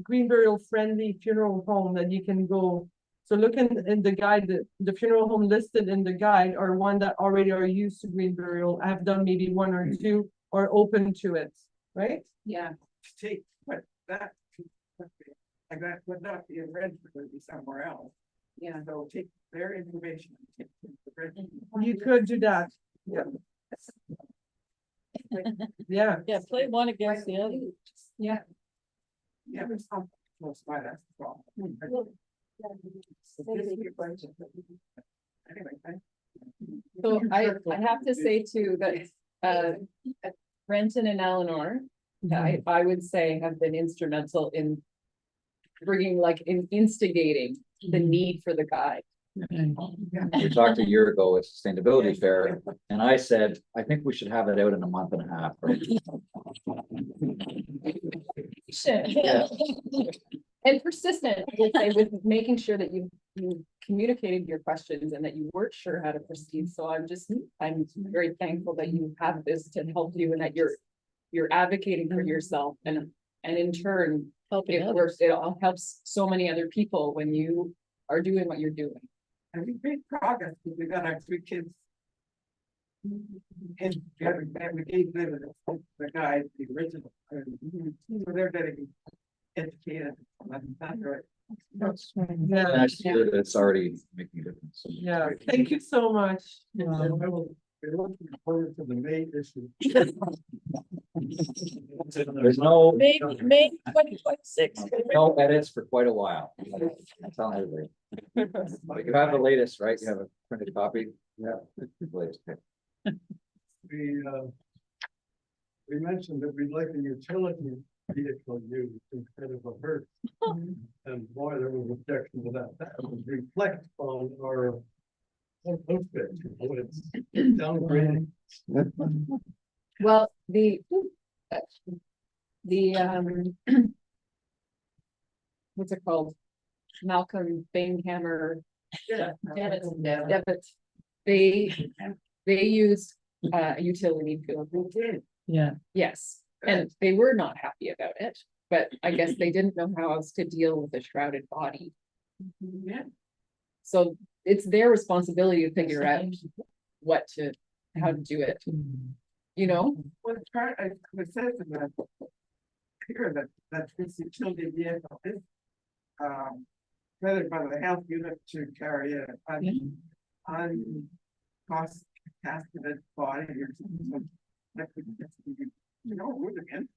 green burial friendly funeral home that you can go. So look in the guide, the funeral home listed in the guide are one that already are used to green burial, have done maybe one or two, or open to it, right? Yeah. Take, but that. Like that would not be in Redford, would be somewhere else. Yeah. So take their information. And take it to Redford. You could do that. Yeah. Yeah. Yeah, play one against the other. Yeah. Yeah, there's some close by, that's the problem. Anyway, So I have to say too that, Brenton and Eleanor, I would say have been instrumental in bringing, like, in instigating the need for the guide. We talked a year ago at Sustainability Fair, and I said, I think we should have it out in a month and a half. Right? Yeah. And persistent, I would say, with making sure that you communicated your questions and that you weren't sure how to proceed. So I'm very thankful that you have this to help you and that you're advocating for yourself, and in turn, it all helps so many other people when you are doing what you're doing. and we made progress because we got our 3 kids. And we gave them the guide, the original. So they're getting educated. That's right. Yeah. Nice to hear that it's already making a difference. Yeah. Thank you so much. We're looking forward to the May issue. There's no May 2026. no edits for quite a while. I'm telling everybody. But you have the latest, right? You have a printed copy? Yeah. Latest. We mentioned that we'd like a utility vehicle used instead of a hearse. And boy, there was objection to that. That would reflect on our. It's downgrading. Well, what's it called? Malcolm Bainhammer. Devitt. They used a utility vehicle. Yeah. Yes, and they were not happy about it, but I guess they didn't know how else to deal with a shrouded body. Yeah. So it's their responsibility to figure out how to do it, you know? Well, it's part, it says in the. Here that this utility vehicle is. Whether by the health unit to carry it on cost casted body or something. That could just be, would again.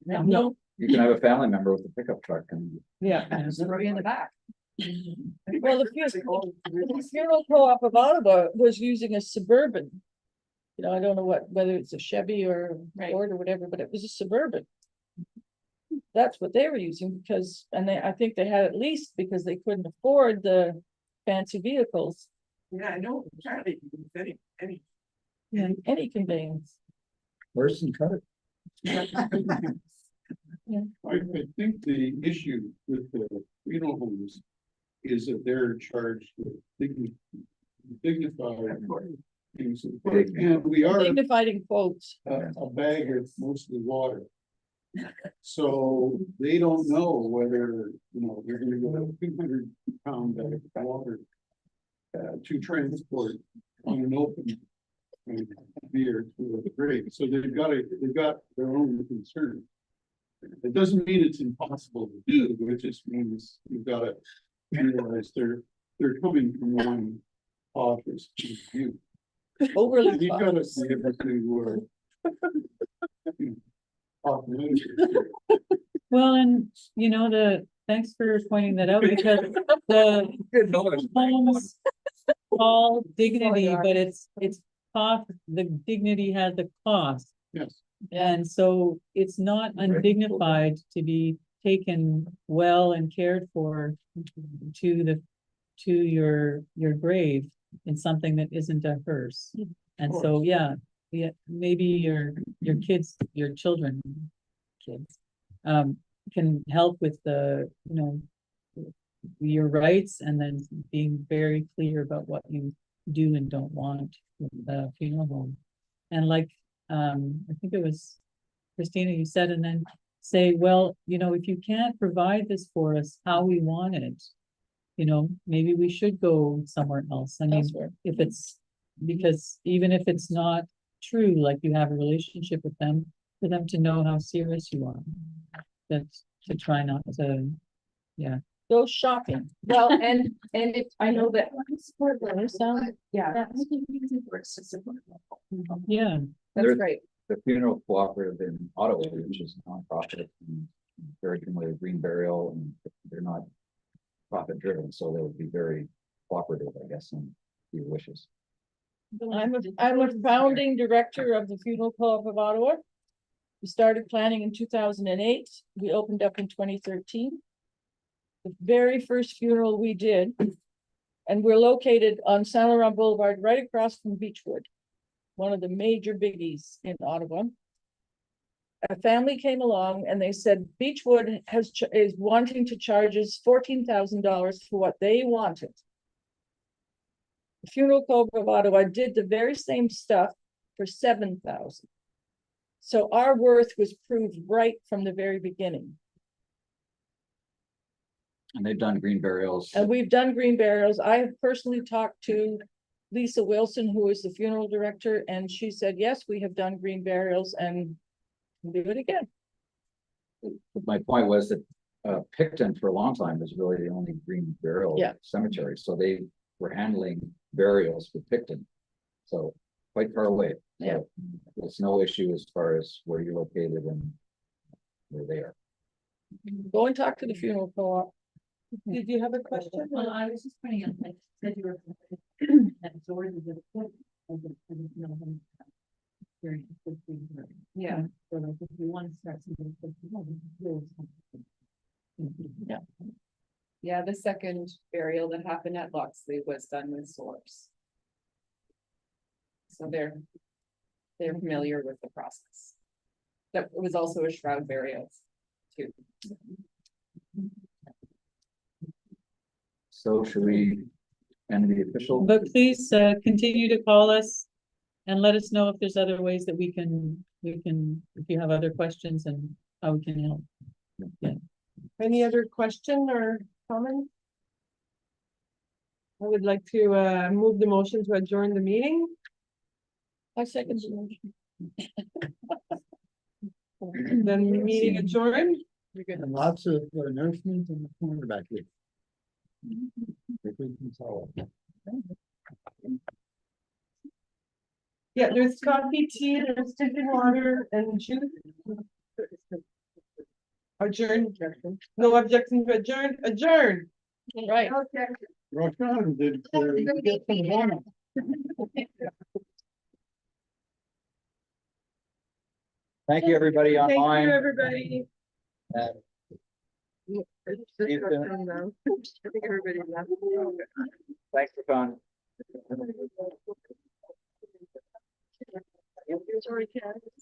No. You can have a family member with a pickup truck and. Yeah. Throw you in the back. Well, the funeral co-op of Ottawa was using a Suburban. I don't know whether it's a Chevy or Ford or whatever, but it was a Suburban. That's what they were using because, I think they had at least because they couldn't afford the fancy vehicles. Yeah, I know, Charlie, any. Any conveyance. Worse than cut. I think the issue with the funeral homes is that they're charged with dignified things. And we are Dignified in quotes. a bag of mostly water. So they don't know whether, they're gonna get a 200-pound bag of water to transport on an open beer to a grave. So they've got their own concern. It doesn't mean it's impossible to do, it just means you've got to realize they're coming from one office to you. Overly. You've got to see everything Well, and thanks for pointing that out because the homes call dignity, but it's cost, the dignity has a cost. Yes. And so it's not undignified to be taken well and cared for to your grave in something that isn't a hearse. And so, yeah, maybe your kids, your children, can help with your rights and then being very clear about what you do and don't want with the funeral home. And like, I think it was Christina, you said, and then say, well, if you can't provide this for us how we want it, maybe we should go somewhere else. I mean, Elsewhere. if it's, because even if it's not true, like you have a relationship with them, for them to know how serious you are. That's to try not to, Go shopping. Well, and if, I know that, yeah, yeah. that's There's- great. The Funeral Cooperative in Ottawa, which is a nonprofit, and very familiar with Green Burial, and they're not profit driven, so they would be very cooperative, I guess, in your wishes. I'm a founding director of the Funeral Club of Ottawa. We started planning in 2008. We opened up in 2013. The very first funeral we did, and we're located on Saint Laurent Boulevard, right across from Beechwood, one of the major biggies in Ottawa. A family came along and they said Beechwood is wanting to charge us $14,000 for what they wanted. The Funeral Club of Ottawa did the very same stuff for $7,000. So our worth was proved right from the very beginning. And they've done green burials. And we've done green burials. I have personally talked to Lisa Wilson, who is the funeral director, and she said, yes, we have done green burials and do it again. My point was that Picton for a long time was really the only green burial Yeah. cemetery, so they were handling burials with Picton. So quite far away. So Yeah. There's no issue as far as where you're located and where they are. Go and talk to the funeral co-op. Did you have a question? Well, I was just pointing out, like, said you were absorbed with the Yeah. So like if you want to start something. Yeah. Yeah, the second burial that happened at Loxley was done with source. So they're familiar with the process. That was also a shroud burial too. So should we end the official? But please continue to call us and let us know if there's other ways that we can, if you have other questions and how we can help. Any other question or comment? I would like to move the motion to adjourn the meeting. I second the motion. Then meeting adjourned. And lots of nourishment in the corner back here. Yeah, there's coffee, tea, there's drinking water and juice. Adjourn. No objection to adjourn. Adjourn. Right. Roxanne, did you get some honor? Thank you, everybody Thank online. you, everybody. Uh, It's just you too. Roxanne now. I think everybody left. Thanks for coming. Sorry, Kat.